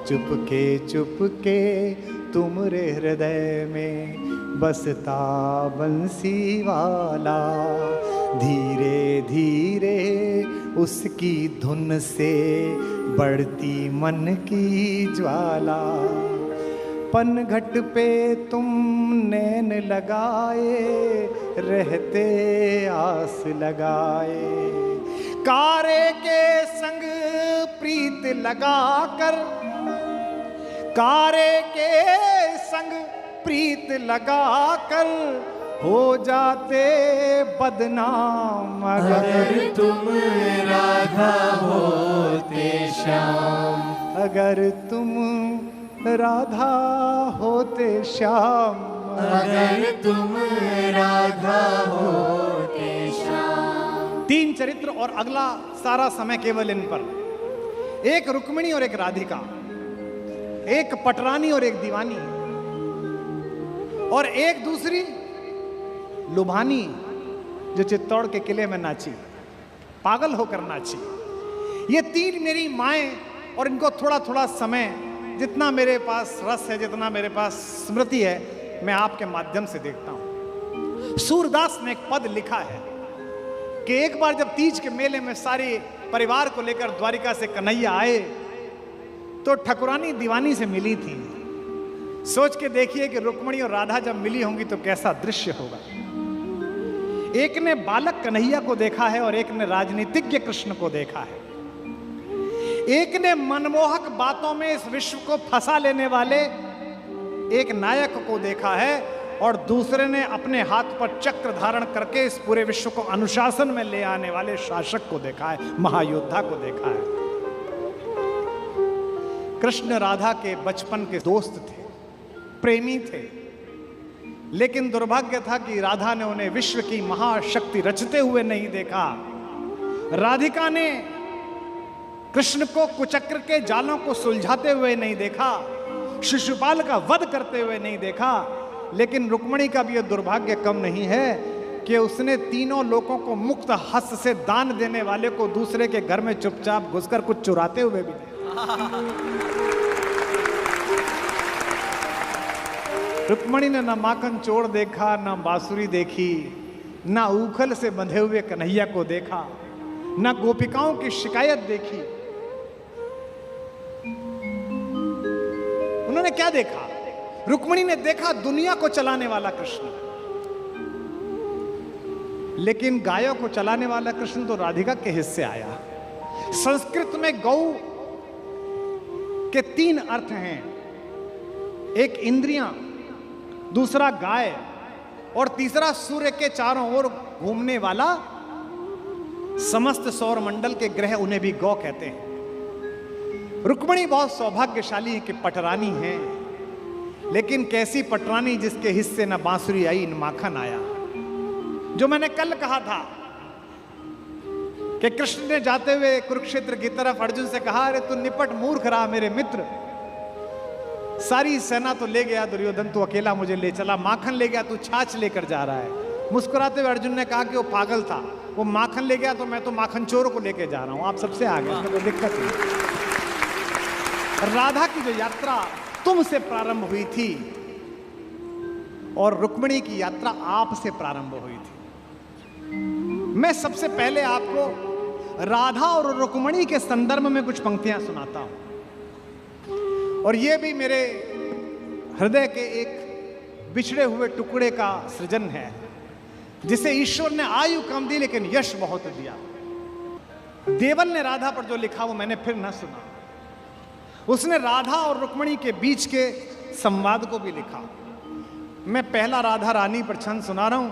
चुपके चुपके तुमरे हृदय में बसता बंसी वाला। धीरे धीरे उसकी धुन से बढ़ती मन की ज्वाला। पनघट पे तुम नैन लगाए रहते आस लगाए। कारे के संग प्रीत लगाकर, कारे के संग प्रीत लगाकर हो जाते बदनाम। अगर तुम राधा होते श्याम। अगर तुम राधा होते श्याम। अगर तुम राधा होते श्याम। 3 चरित्र और अगला सारा समय केवल इन पर। एक रुक्मिणी और एक राधिका, एक पटरानी और एक दीवानी, और एक दूसरी लुभानी जो चित्तौड़ के किले में नाची, पागल होकर नाची। ये 3 मेरी माएं, और इनको थोड़ा थोड़ा समय, जितना मेरे पास रस है, जितना मेरे पास स्मृति है, मैं आपके माध्यम से देखता हूं। सूरदास ने एक पद लिखा है कि एक बार जब तीज के मेले में सारे परिवार को लेकर द्वारिका से कन्हैया आए तो ठकुरानी दीवानी से मिली थी। सोच के देखिए कि रुक्मिणी और राधा जब मिली होंगी तो कैसा दृश्य होगा। एक ने बालक कन्हैया को देखा है और एक ने राजनीतिज्ञ कृष्ण को देखा है। एक ने मनमोहक बातों में इस विश्व को फंसा लेने वाले एक नायक को देखा है, और दूसरे ने अपने हाथ पर चक्र धारण करके इस पूरे विश्व को अनुशासन में ले आने वाले शासक को देखा है, महायोद्धा को देखा है। कृष्ण राधा के बचपन के दोस्त थे, प्रेमी थे, लेकिन दुर्भाग्य था कि राधा ने उन्हें विश्व की महाशक्ति रचते हुए नहीं देखा। राधिका ने कृष्ण को कुचक्र के जालों को सुलझाते हुए नहीं देखा, शिशुपाल का वध करते हुए नहीं देखा। लेकिन रुक्मिणी का भी यह दुर्भाग्य कम नहीं है कि उसने तीनों लोगों को मुक्त हस्त से दान देने वाले को दूसरे के घर में चुपचाप घुसकर कुछ चुराते हुए भी देखा। रुक्मिणी ने न माखन चोर देखा, न बांसुरी देखी, न उखल से बंधे हुए कन्हैया को देखा, न गोपिकाओं की शिकायत देखी। उन्होंने क्या देखा? रुक्मिणी ने देखा दुनिया को चलाने वाला कृष्ण, लेकिन गायों को चलाने वाला कृष्ण तो राधिका के हिस्से आया। संस्कृत में गौ के 3 अर्थ हैं, एक इंद्रियां, दूसरा गाय, और तीसरा सूर्य के चारों ओर घूमने वाला समस्त सौर मंडल के ग्रह, उन्हें भी गौ कहते हैं। रुक्मिणी बहुत सौभाग्यशाली है कि पटरानी है, लेकिन कैसी पटरानी जिसके हिस्से न बांसुरी आई न माखन आया। जो मैंने कल कहा था कि कृष्ण ने जाते हुए कुरुक्षेत्र की तरफ अर्जुन से कहा, अरे तू निपट मूर्ख रहा मेरे मित्र, सारी सेना तो ले गया दुर्योधन, तू अकेला मुझे ले चला, माखन ले गया, तू छाछ लेकर जा रहा है। मुस्कुराते हुए अर्जुन ने कहा कि वो पागल था, वो माखन ले गया तो मैं तो माखन चोर को लेके जा रहा हूं, आप सबसे आगे, इसमें कोई दिक्कत नहीं। राधा की जो यात्रा तुमसे प्रारंभ हुई थी और रुक्मिणी की यात्रा आपसे प्रारंभ हुई थी। मैं सबसे पहले आपको राधा और रुक्मिणी के संदर्भ में कुछ पंक्तियां सुनाता हूं, और यह भी मेरे हृदय के एक बिछड़े हुए टुकड़े का सृजन है, जिसे ईश्वर ने आयु कम दी लेकिन यश बहुत दिया। देवल ने राधा पर जो लिखा वो मैंने फिर ना सुना। उसने राधा और रुक्मिणी के बीच के संवाद को भी लिखा। मैं पहला राधा रानी पर छंद सुना रहा हूं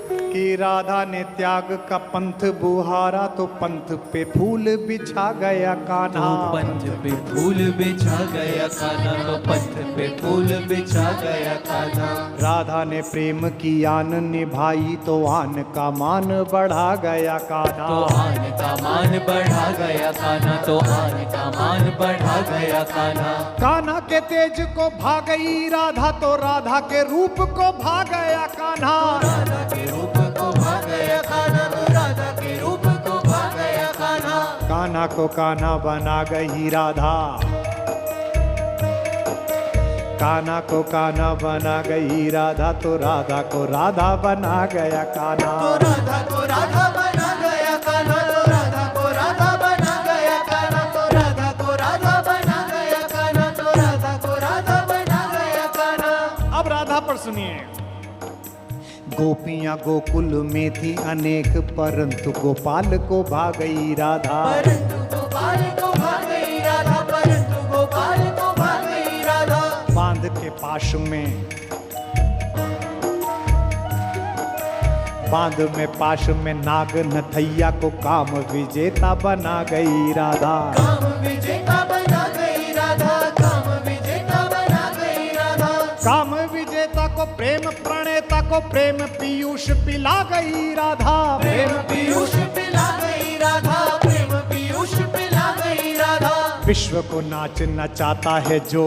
कि राधा ने त्याग का पंथ बुहारा तो पंथ पे फूल बिछा गया कान्हा, तो पंथ पे फूल बिछा गया कान्हा, तो पंथ पे फूल बिछा गया कान्हा। राधा ने प्रेम की आन निभाई तो आन का मान बढ़ा गया कान्हा, तो आन का मान बढ़ा गया कान्हा, तो आन का मान बढ़ा गया कान्हा। कान्हा के तेज को भा गई राधा तो राधा के रूप को भा गया कान्हा, राधा के रूप को भा गया कान्हा, तो राधा के रूप को भा गया कान्हा। कान्हा को कान्हा बना गई राधा, कान्हा को कान्हा बना गई राधा तो राधा को राधा बना गया कान्हा, तो राधा को राधा बना गया कान्हा, तो राधा को राधा बना गया कान्हा, तो राधा को राधा बना गया कान्हा, तो राधा को राधा बना गया कान्हा। अब राधा पर सुनिए। गोपियां गोकुल में थी अनेक परंतु गोपाल को भा गई राधा, परंतु गोपाल को भा गई राधा, परंतु गोपाल को भा गई राधा। बांध के पाश में, बांध में पाश में नाग नथैया को काम विजेता बना गई राधा, काम विजेता बना गई राधा, काम विजेता बना गई राधा। काम विजेता को प्रेम प्रणेता को प्रेम पीयूष पिला गई राधा, प्रेम पीयूष पिला गई राधा, प्रेम पीयूष पिला गई राधा। विश्व को नाच नचाता है जो,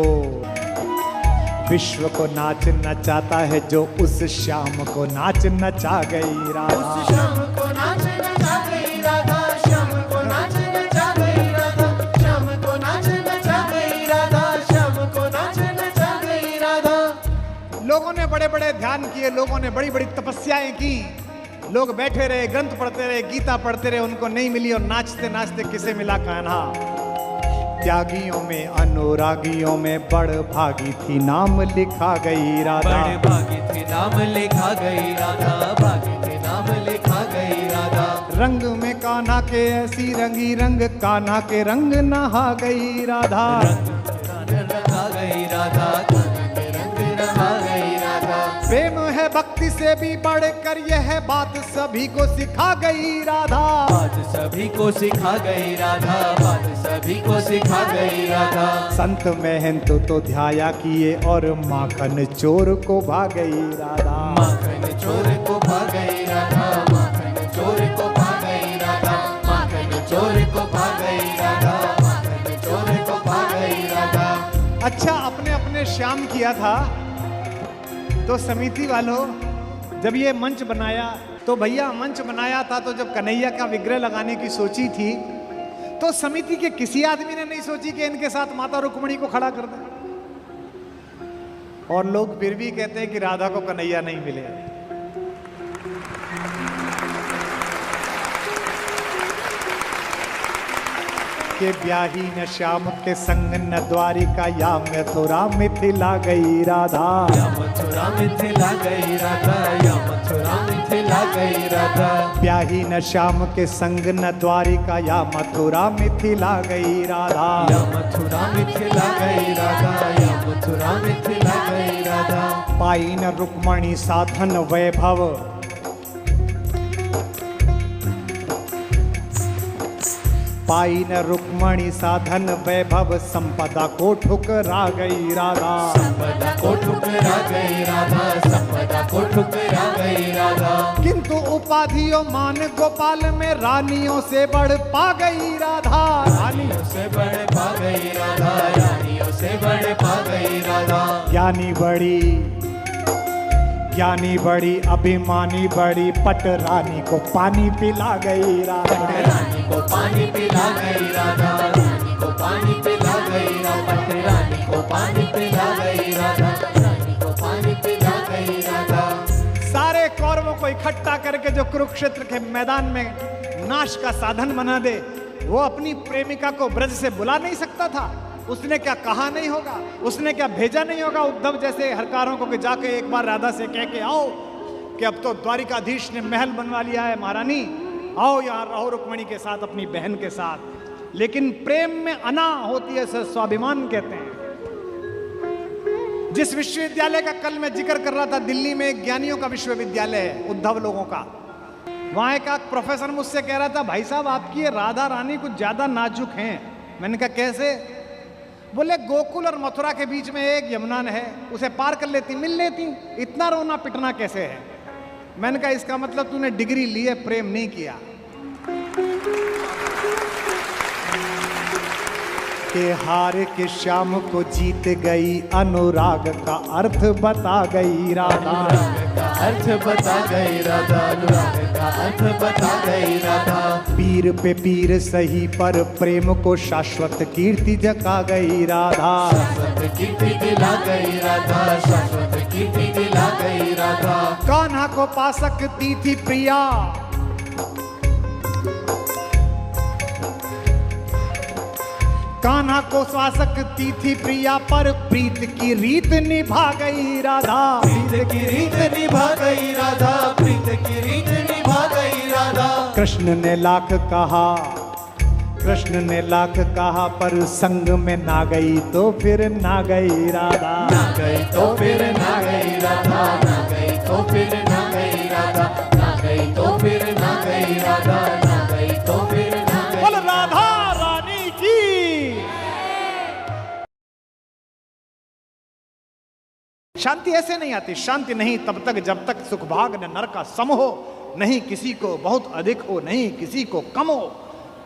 विश्व को नाच नचाता है जो उस श्याम को नाच नचा गई राधा, उस श्याम को नाच नचा गई राधा, श्याम को नाच नचा गई राधा, श्याम को नाच नचा गई राधा, श्याम को नाच नचा गई राधा। लोगों ने बड़े बड़े ध्यान किए, लोगों ने बड़ी बड़ी तपस्याएं की, लोग बैठे रहे, ग्रंथ पढ़ते रहे, गीता पढ़ते रहे, उनको नहीं मिली, और नाचते नाचते किसे मिला कान्हा। त्यागियों में अनुरागियों में बड़ भागी थी नाम लिखा गई राधा, बड़े भागी थे नाम लिखा गई राधा, भागी थे नाम लिखा गई राधा। रंग में कान्हा के ऐसी रंगी रंग, कान्हा के रंग नहा गई राधा, रंग रंगा गई राधा, कान्हा के रंग रंगा गई राधा। प्रेम है भक्ति से भी बढ़कर यह बात सभी को सिखा गई राधा, बात सभी को सिखा गई राधा, बात सभी को सिखा गई राधा। संत महंत तो ध्याया किए और माखन चोर को भा गई राधा, माखन चोर को भा गई राधा, माखन चोर को भा गई राधा, माखन चोर को भा गई राधा, माखन चोर को भा गई राधा। अच्छा, अपने अपने श्याम किया था तो समिति वालों जब ये मंच बनाया तो भैया मंच बनाया था तो जब कन्हैया का विग्रह लगाने की सोची थी तो समिति के किसी आदमी ने नहीं सोची कि इनके साथ माता रुक्मिणी को खड़ा कर दे, और लोग फिर भी कहते हैं कि राधा को कन्हैया नहीं मिले। के ब्याही न श्याम के संग न द्वारिका या मथुरा मिथिला गई राधा, या मथुरा मिथिला गई राधा, या मथुरा मिथिला गई राधा। ब्याही न श्याम के संग न द्वारिका या मथुरा मिथिला गई राधा, या मथुरा मिथिला गई राधा, या मथुरा मिथिला गई राधा। पाई न रुक्मणी साधन वैभव, पाई न रुक्मणी साधन वैभव, संपदा को ठुकरा गई राधा। संपदा को ठुकरा गई राधा, संपदा को ठुकरा गई राधा। किंतु उपाधियों मान गोपाल में रानियों से बढ़ पा गई राधा। रानियों से बढ़ पा गई राधा, रानियों से बढ़ पा गई राधा। ज्ञानी बड़ी अभिमानी बड़ी, पट रानी को पानी पिला गई राधा। रानी को पानी पिला गई राधा, रानी को पानी पिला गई राधा, रानी को पानी पिला गई राधा, रानी को पानी पिला गई राधा। सारे कौरवों को इकट्ठा करके जो कुरुक्षेत्र के मैदान में नाश का साधन बना दे, वो अपनी प्रेमिका को ब्रज से बुला नहीं सकता था? उसने क्या कहा नहीं होगा? उसने क्या भेजा नहीं होगा उद्धव जैसे हरकारों को कि जाके एक बार राधा से कह के आओ कि अब तो द्वारिकाधीश ने महल बनवा लिया है महारानी, आओ यहाँ रहो रुक्मणी के साथ, अपनी बहन के साथ। लेकिन प्रेम में अना होती है, स्वाभिमान कहते हैं। जिस विश्वविद्यालय का कल मैं जिक्र कर रहा था, दिल्ली में एक ज्ञानियों का विश्वविद्यालय है, उद्धव लोगों का। वहां एक प्रोफेसर मुझसे कह रहा था, भाई साहब आपकी ये राधा रानी कुछ ज्यादा नाजुक हैं। मैंने कहा कैसे? बोले गोकुल और मथुरा के बीच में एक यमुना है, उसे पार कर लेती, मिल लेती, इतना रोना पिटना कैसे है? मैंने कहा इसका मतलब तूने डिग्री ली है, प्रेम नहीं किया। के हार के शाम को जीत गई, अनुराग का अर्थ बता गई राधा। अनुराग का अर्थ बता गई राधा, अनुराग का अर्थ बता गई राधा। पीर पे पीर सही पर प्रेम को शाश्वत कीर्ति जगा गई राधा। शाश्वत कीर्ति दिला गई राधा, शाश्वत कीर्ति दिला गई राधा। कान्हा को पा सकती थी प्रिया, कान्हा को पा सकती थी प्रिया, पर प्रीत की रीत निभा गई राधा। प्रीत की रीत निभा गई राधा, प्रीत की रीत निभा गई राधा। कृष्ण ने लाख कहा, कृष्ण ने लाख कहा, पर संग में ना गई तो फिर ना गई राधा। ना गई तो फिर ना गई राधा, ना गई तो फिर ना गई राधा, ना गई तो फिर ना गई राधा, ना गई तो फिर ना गई। बोल राधा रानी की। शांति ऐसे नहीं आती, शांति नहीं तब तक जब तक सुखभाग न नर का सम हो, नहीं किसी को बहुत अधिक हो, नहीं किसी को कम हो।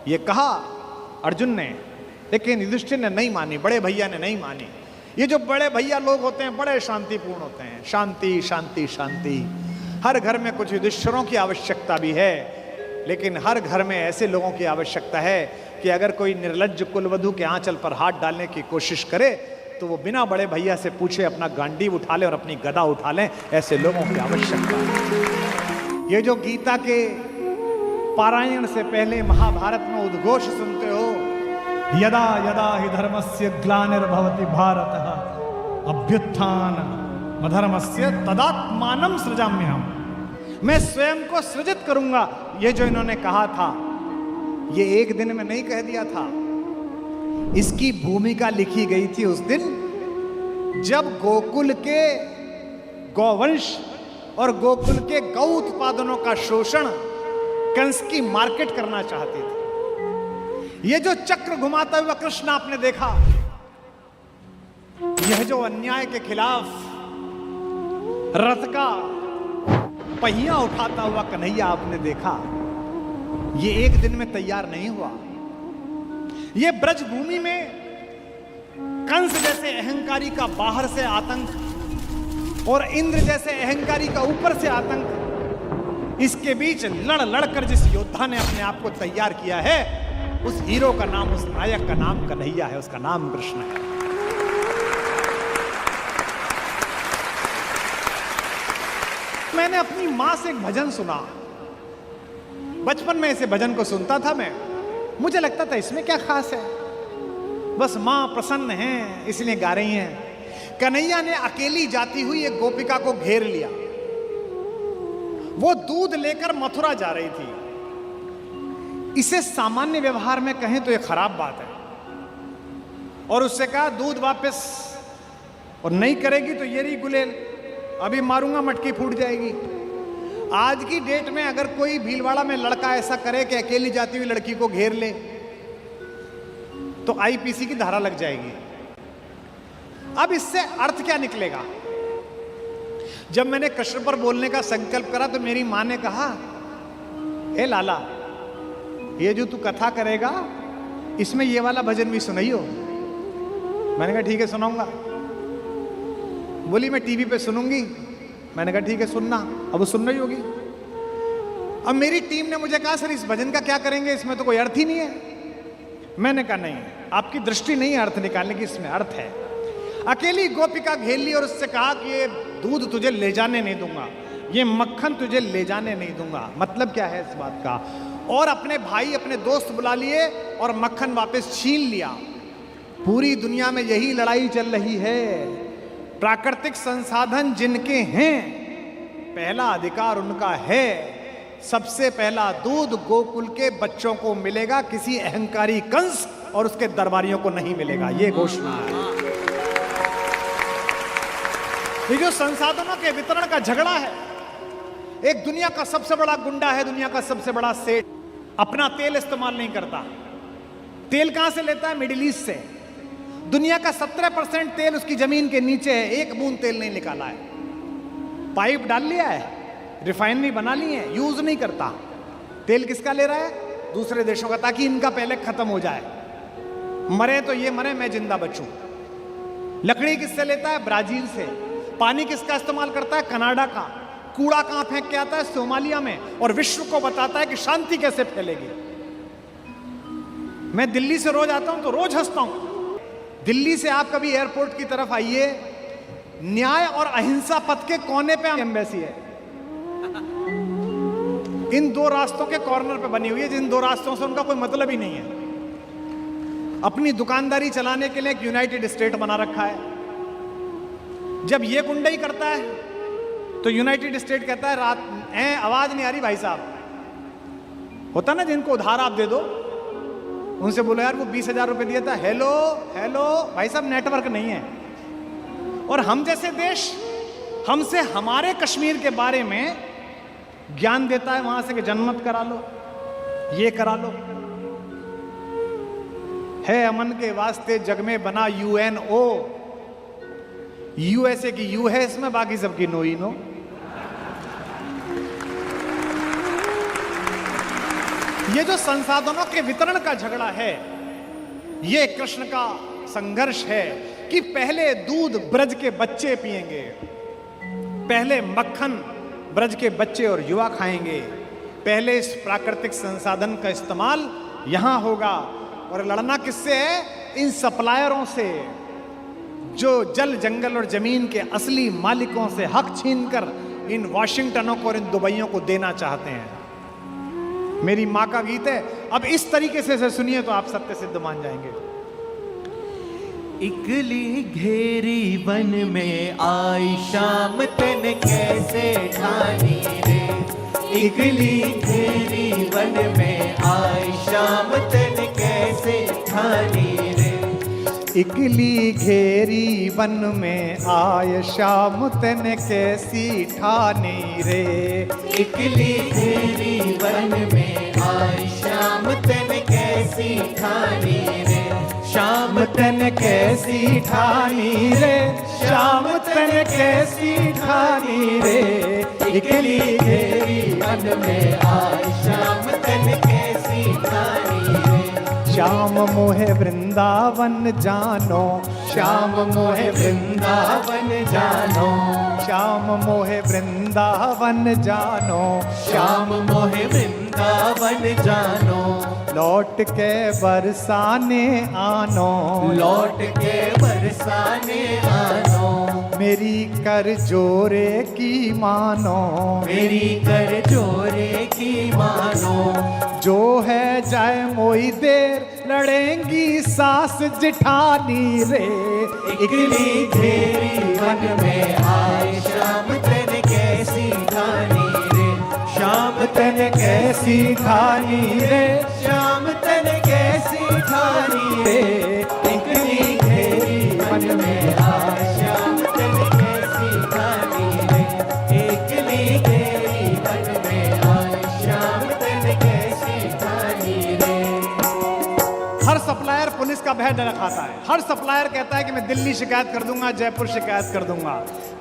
ये कहा अर्जुन ने, लेकिन युधिष्ठिर ने नहीं मानी, बड़े भैया ने नहीं मानी। ये जो बड़े भैया लोग होते हैं बड़े शांतिपूर्ण होते हैं, शांति शांति शांति। हर घर में कुछ युधिष्ठिरों की आवश्यकता भी है, लेकिन हर घर में ऐसे लोगों की आवश्यकता है कि अगर कोई निर्लज्ज कुलवधू के आंचल पर हाथ डालने की कोशिश करे तो वो बिना बड़े भैया से पूछे अपना गांडीव उठा ले और अपनी गदा उठा ले। ऐसे लोगों की आवश्यकता है। ये जो गीता के पारायण से पहले महाभारत में उद्घोष सुनते हो, यदा यदा हि धर्मस्य ग्लानिर्भवति भारतः अभ्युत्थान अधर्मस्य तदात्मानं सृजाम्यहम्, मैं स्वयं को सृजित करूंगा। ये जो इन्होंने कहा था, ये एक दिन में नहीं कह दिया था। इसकी भूमिका लिखी गई थी उस दिन जब गोकुल के गौवंश और गोकुल के गौ उत्पादनों का शोषण कंस की मार्केट करना चाहते थे। ये जो चक्र घुमाता हुआ कृष्ण आपने देखा, यह जो अन्याय के खिलाफ रथ का पहिया उठाता हुआ कन्हैया आपने देखा, ये एक दिन में तैयार नहीं हुआ। ये ब्रज भूमि में कंस जैसे अहंकारी का बाहर से आतंक और इंद्र जैसे अहंकारी का ऊपर से आतंक, इसके बीच लड़ लड़कर जिस योद्धा ने अपने आप को तैयार किया है, उस हीरो का नाम, उस नायक का नाम कन्हैया है, उसका नाम कृष्ण है। मैंने अपनी मां से एक भजन सुना, बचपन में इसे भजन को सुनता था मैं, मुझे लगता था इसमें क्या खास है, बस मां प्रसन्न है इसलिए गा रही हैं। कन्हैया ने अकेली जाती हुई एक गोपिका को घेर लिया। वो दूध लेकर मथुरा जा रही थी। इसे सामान्य व्यवहार में कहें तो यह खराब बात है, और उससे कहा दूध वापस, और नहीं करेगी तो ये रही गुलेल, अभी मारूंगा मटकी फूट जाएगी। आज की डेट में अगर कोई भीलवाड़ा में लड़का ऐसा करे कि अकेली जाती हुई लड़की को घेर ले तो आईपीसी की धारा लग जाएगी। अब इससे अर्थ क्या निकलेगा? जब मैंने कृष्ण पर बोलने का संकल्प करा तो मेरी मां ने कहा, ए लाला, ये जो तू कथा करेगा इसमें ये वाला भजन भी सुनाइयो। मैंने कहा ठीक है सुनाऊंगा। बोली मैं टीवी पे सुनूंगी। मैंने कहा ठीक है सुनना। अब वो सुन रही होगी। अब मेरी टीम ने मुझे कहा सर इस भजन का क्या करेंगे, इसमें तो कोई अर्थ ही नहीं है। मैंने कहा नहीं, आपकी दृष्टि नहीं है अर्थ निकालने की, इसमें अर्थ है। अकेली गोपिका घेर ली और उससे कहा कि ये दूध तुझे ले जाने नहीं दूंगा, ये मक्खन तुझे ले जाने नहीं दूंगा। मतलब क्या है इस बात का? और अपने भाई अपने दोस्त बुला लिए और मक्खन वापस छीन लिया। पूरी दुनिया में यही लड़ाई चल रही है। प्राकृतिक संसाधन जिनके हैं, पहला अधिकार उनका है। सबसे पहला दूध गोकुल के बच्चों को मिलेगा, किसी अहंकारी कंस और उसके दरबारियों को नहीं मिलेगा। यह घोषणा है। ये जो संसाधनों के वितरण का झगड़ा है, एक दुनिया का सबसे बड़ा गुंडा है, दुनिया का सबसे बड़ा सेठ, अपना तेल इस्तेमाल नहीं करता। तेल कहां से लेता है? मिडिल ईस्ट से। दुनिया का 17% तेल उसकी जमीन के नीचे है, एक बूंद तेल नहीं निकाला है। पाइप डाल लिया है, रिफाइनरी बना ली है, यूज नहीं करता। तेल किसका ले रहा है? दूसरे देशों का, ताकि इनका पहले खत्म हो जाए। मरे तो ये मरे, मैं जिंदा बचूं। लकड़ी किससे लेता है? ब्राजील से। पानी किसका इस्तेमाल करता है? कनाडा का। कूड़ा कहां फेंक के आता है? सोमालिया में। और विश्व को बताता है कि शांति कैसे फैलेगी। मैं दिल्ली से रोज आता हूं तो रोज हंसता हूं। दिल्ली से आप कभी एयरपोर्ट की तरफ आइए, न्याय और अहिंसा पथ के कोने पे एम्बेसी है। इन दो रास्तों के कॉर्नर पे बनी हुई है, जिन दो रास्तों से उनका कोई मतलब ही नहीं है। अपनी दुकानदारी चलाने के लिए एक यूनाइटेड स्टेट बना रखा है। जब ये गुंडई करता है तो यूनाइटेड स्टेट कहता है रात आवाज नहीं आ रही भाई साहब। होता ना जिनको उधार आप दे दो, उनसे बोलो यार वो 20,000 रुपए दिया था, हेलो हेलो भाई साहब नेटवर्क नहीं है। और हम जैसे देश हमसे हमारे कश्मीर के बारे में ज्ञान देता है वहां से कि जन्नत करा लो, ये करा लो। है अमन के वास्ते जग में बना UNO। USA की यू है इसमें, बाकी सबकी नो ही नो। ये जो संसाधनों के वितरण का झगड़ा है, ये कृष्ण का संघर्ष है कि पहले दूध ब्रज के बच्चे पिएंगे, पहले मक्खन ब्रज के बच्चे और युवा खाएंगे, पहले इस प्राकृतिक संसाधन का इस्तेमाल यहां होगा। और लड़ना किससे है? इन सप्लायरों से, जो जल जंगल और जमीन के असली मालिकों से हक छीनकर इन वाशिंगटनों को और इन दुबइयों को देना चाहते हैं। मेरी मां का गीत है, अब इस तरीके से सुनिए तो आप सत्य सिद्ध मान जाएंगे। इकली घेरी वन में आई शाम तन कैसे ठानी रे। इकली घेरी वन में आई शाम तन कैसे ठानी रे। इकली घेरी वन में आय शाम तन कैसी ठानी रे। इकली घेरी वन में आई शाम तन कैसी ठानी रे। शाम तन कैसी ठानी रे, शाम तन कैसी ठानी रे। इकली घेरी वन में आई शाम तन कैसी ठानी रे। श्याम मोहे वृंदावन जानो, श्याम मोहे वृंदावन जानो, श्याम मोहे वृंदावन जानो, श्याम मोहे वृंदावन जानो। लौट के बरसाने आनो, लौट के बरसाने आनो। मेरी कर जोरे की मानो, मेरी कर जोरे की मानो। जो है जाए मोई देर लड़ेंगी सास जिठानी रे। इकली घेरी वन में आए शाम तन कैसी ठानी रे। शाम तन कैसी ठानी रे, शाम तन कैसी ठानी रे। इकली घेरी वन में आए शाम तन कैसी ठानी रे। इकली घेरी वन में आए शाम तन कैसी ठानी रे। हर सप्लायर पुलिस का का भय डर खाता है। हर सप्लायर कहता है कि मैं दिल्ली शिकायत कर दूंगा, जयपुर शिकायत कर दूंगा।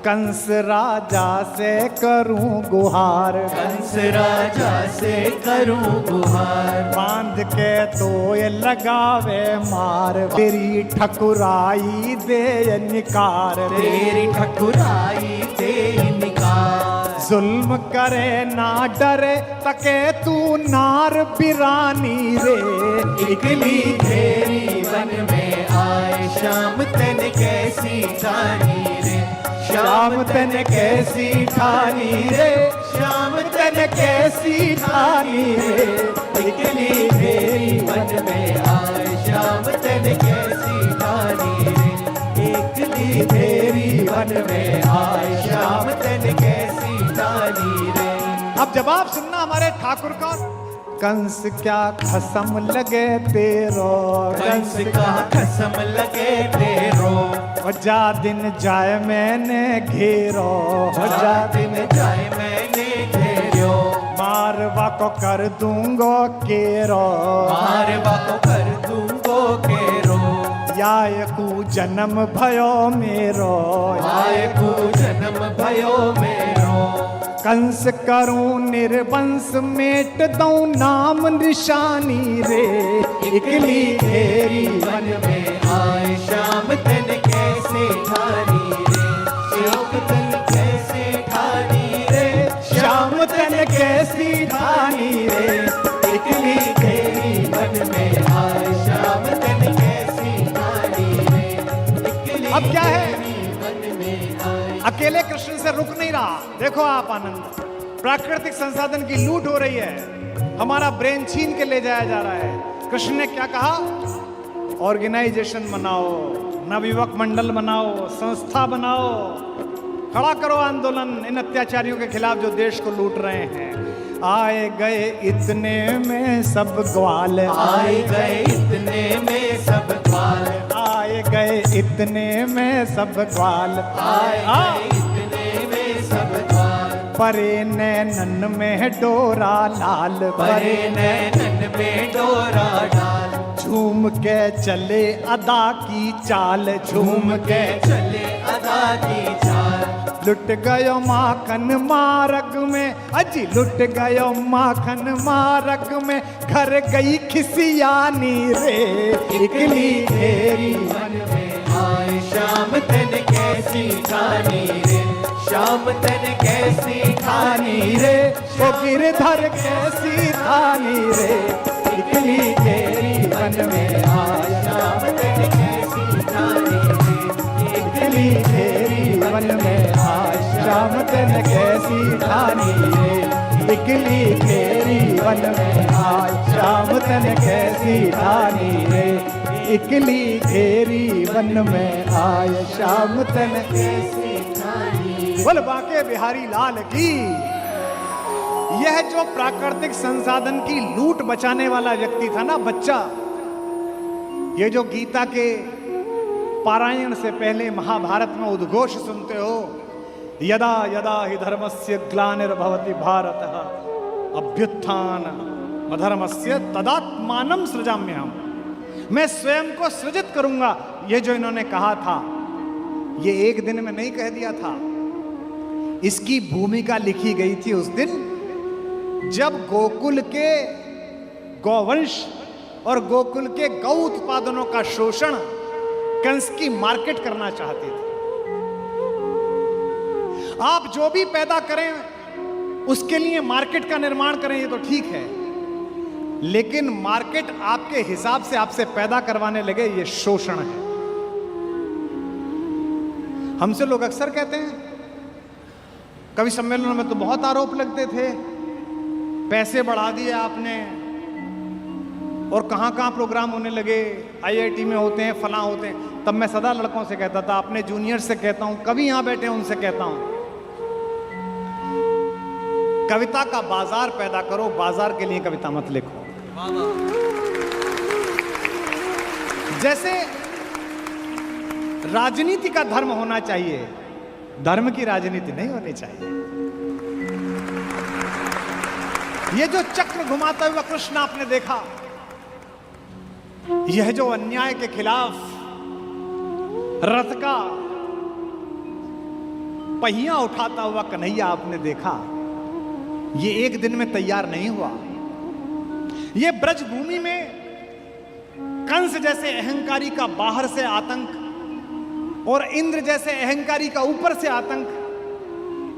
कंस राजा से करूं गुहार, कंस राजा से करूं गुहार, बांध के तो ये लगावे मार, तेरी ठकुराई दे निकार, तेरी ठकुराई दे निकार। जुल्म करे ना डरे तके तू नार बिरानी रे, इकली तेरी वन में आए, शाम तन कैसी ठानी रे, शाम तन कैसी ठानी रे, शाम तन कैसी ठानी रे, इकली तेरी वन में आए, शाम तन कैसी ठानी रे, इकली तेरी वन में आए, शाम तन कैसी ठानी रे। अब जवाब सुनना हमारे ठाकुर का। कंस क्या खसम लगे तेरो, कंस का कसम लगे तेरो, जा दिन जाए मैंने घेरो, जा दिन जाए मैंने घेरो, मारवा को कर दूंगो केरो, मारवा को कर दूंगो केरो, याय कु जन्म भयो मेरो, आए को जन्म भयो मेरो। कंस करूं निर्वंश मेट दऊं नाम निशानी रे, इकली तेरी वन में आए, शाम तन कैसे ठानी रे, शाम तन कैसे ठानी रे, शाम तन कैसी ठानी रे, इकली तेरी वन में आए, शाम तन कैसी ठानी रे, इकली अब क्या है? तेरी वन में आए। अकेले कृष्ण से रुक नहीं रहा। देखो आप आनंद, प्राकृतिक संसाधन की लूट हो रही है, हमारा ब्रेन छीन के ले जाया जा रहा है। कृष्ण ने क्या कहा? ऑर्गेनाइजेशन बनाओ, नवयुवक मंडल बनाओ, संस्था बनाओ, खड़ा करो आंदोलन इन अत्याचारियों के खिलाफ जो देश को लूट रहे हैं। आए गए इतने में सब ग्वाल, आए गए इतने में सब ग्वाल, आए गए इतने में सब ग्वाल, आए गए इतने में सब ग्वाल, परे नैनन में डोरा लाल, परे नैनन में डोरा डाल, झूम के चले अदा की चाल, झूम के चले अदा की चाल, लुट गयो माखन मारग में, अजी लुट गयो माखन मारग में, घर गई खिसियानी रे, इकली तेरी वन में आए, शाम तन कैसी ठानी रे, शाम तन कैसी ठानी रे, ओ गिरधर कैसी ठानी रे, इकली तेरी वन में आए, शाम तन कैसी ठानी रे, इकली तेरी वन में आए, शाम तन कैसी ठानी रे, इकली तेरी वन में आए, शाम तन कैसी ठानी रे, इकली तेरी वन में आए, शाम तन कैसी ठानी रे। बोल बांके बिहारी लाल की। यह जो प्राकृतिक संसाधन की लूट बचाने वाला व्यक्ति था ना, बच्चा, ये जो गीता के पारायण से पहले महाभारत में उद्घोष सुनते हो, यदा यदा हि धर्मस्य ग्लानिर्भवति भारतः अभ्युत्थान अधर्मस्य तदात्मानं सृजाम्यहम्, मैं स्वयं को सृजित करूंगा। ये जो इन्होंने कहा था, ये एक दिन में नहीं कह दिया था, इसकी भूमिका लिखी गई थी उस दिन जब गोकुल के गौवंश और गोकुल के गौ उत्पादनों का शोषण कंस की मार्केट करना चाहते थे। आप जो भी पैदा करें उसके लिए मार्केट का निर्माण करें, ये तो ठीक है, लेकिन मार्केट आपके हिसाब से आपसे पैदा करवाने लगे, ये शोषण है। हमसे लोग अक्सर कहते हैं, कवि सम्मेलनों में तो बहुत आरोप लगते थे, पैसे बढ़ा दिए आपने, और कहां कहां प्रोग्राम होने लगे, आईआईटी में होते हैं, फलां होते हैं। तब मैं सदा लड़कों से कहता था, अपने जूनियर से कहता हूं, कभी यहां बैठे हैं उनसे कहता हूं, कविता का बाजार पैदा करो, बाजार के लिए कविता मत लिखो। जैसे राजनीति का धर्म होना चाहिए, धर्म की राजनीति नहीं होनी चाहिए। ये जो चक्र घुमाता हुआ कृष्ण आपने देखा, यह जो अन्याय के खिलाफ रथ का पहिया उठाता हुआ कन्हैया आपने देखा, ये एक दिन में तैयार नहीं हुआ। ये ब्रज भूमि में कंस जैसे अहंकारी का बाहर से आतंक और इंद्र जैसे अहंकारी का ऊपर से आतंक,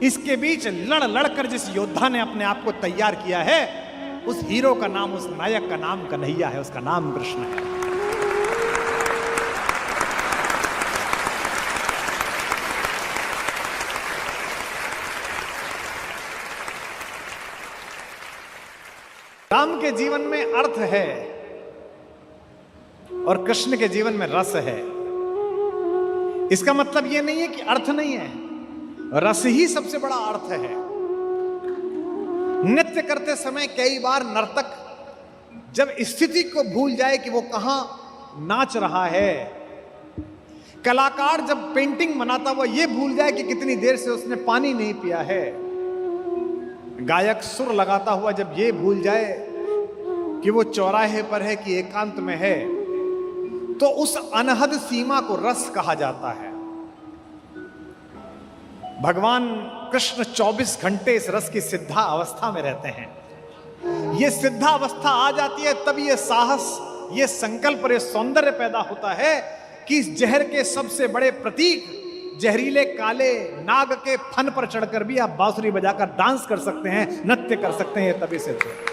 इसके बीच लड़ लड़कर जिस योद्धा ने अपने आप को तैयार किया है, उस हीरो का नाम, उस नायक का नाम कन्हैया है, उसका नाम कृष्ण है। राम के जीवन में अर्थ है और कृष्ण के जीवन में रस है। इसका मतलब यह नहीं है कि अर्थ नहीं है, रस ही सबसे बड़ा अर्थ है। नृत्य करते समय कई बार नर्तक जब स्थिति को भूल जाए कि वो कहां नाच रहा है, कलाकार जब पेंटिंग बनाता हुआ ये भूल जाए कि कितनी देर से उसने पानी नहीं पिया है, गायक सुर लगाता हुआ जब ये भूल जाए कि वो चौराहे पर है कि एकांत में है, तो उस अनहद सीमा को रस कहा जाता है। भगवान कृष्ण 24 घंटे इस रस की सिद्धा अवस्था में रहते हैं। ये सिद्धा अवस्था आ जाती है तब ये साहस, ये संकल्प और ये सौंदर्य पैदा होता है कि इस जहर के सबसे बड़े प्रतीक जहरीले काले नाग के फन पर चढ़कर भी आप बांसुरी बजाकर डांस कर सकते हैं, नृत्य कर सकते हैं। ये तभी सिद्ध है।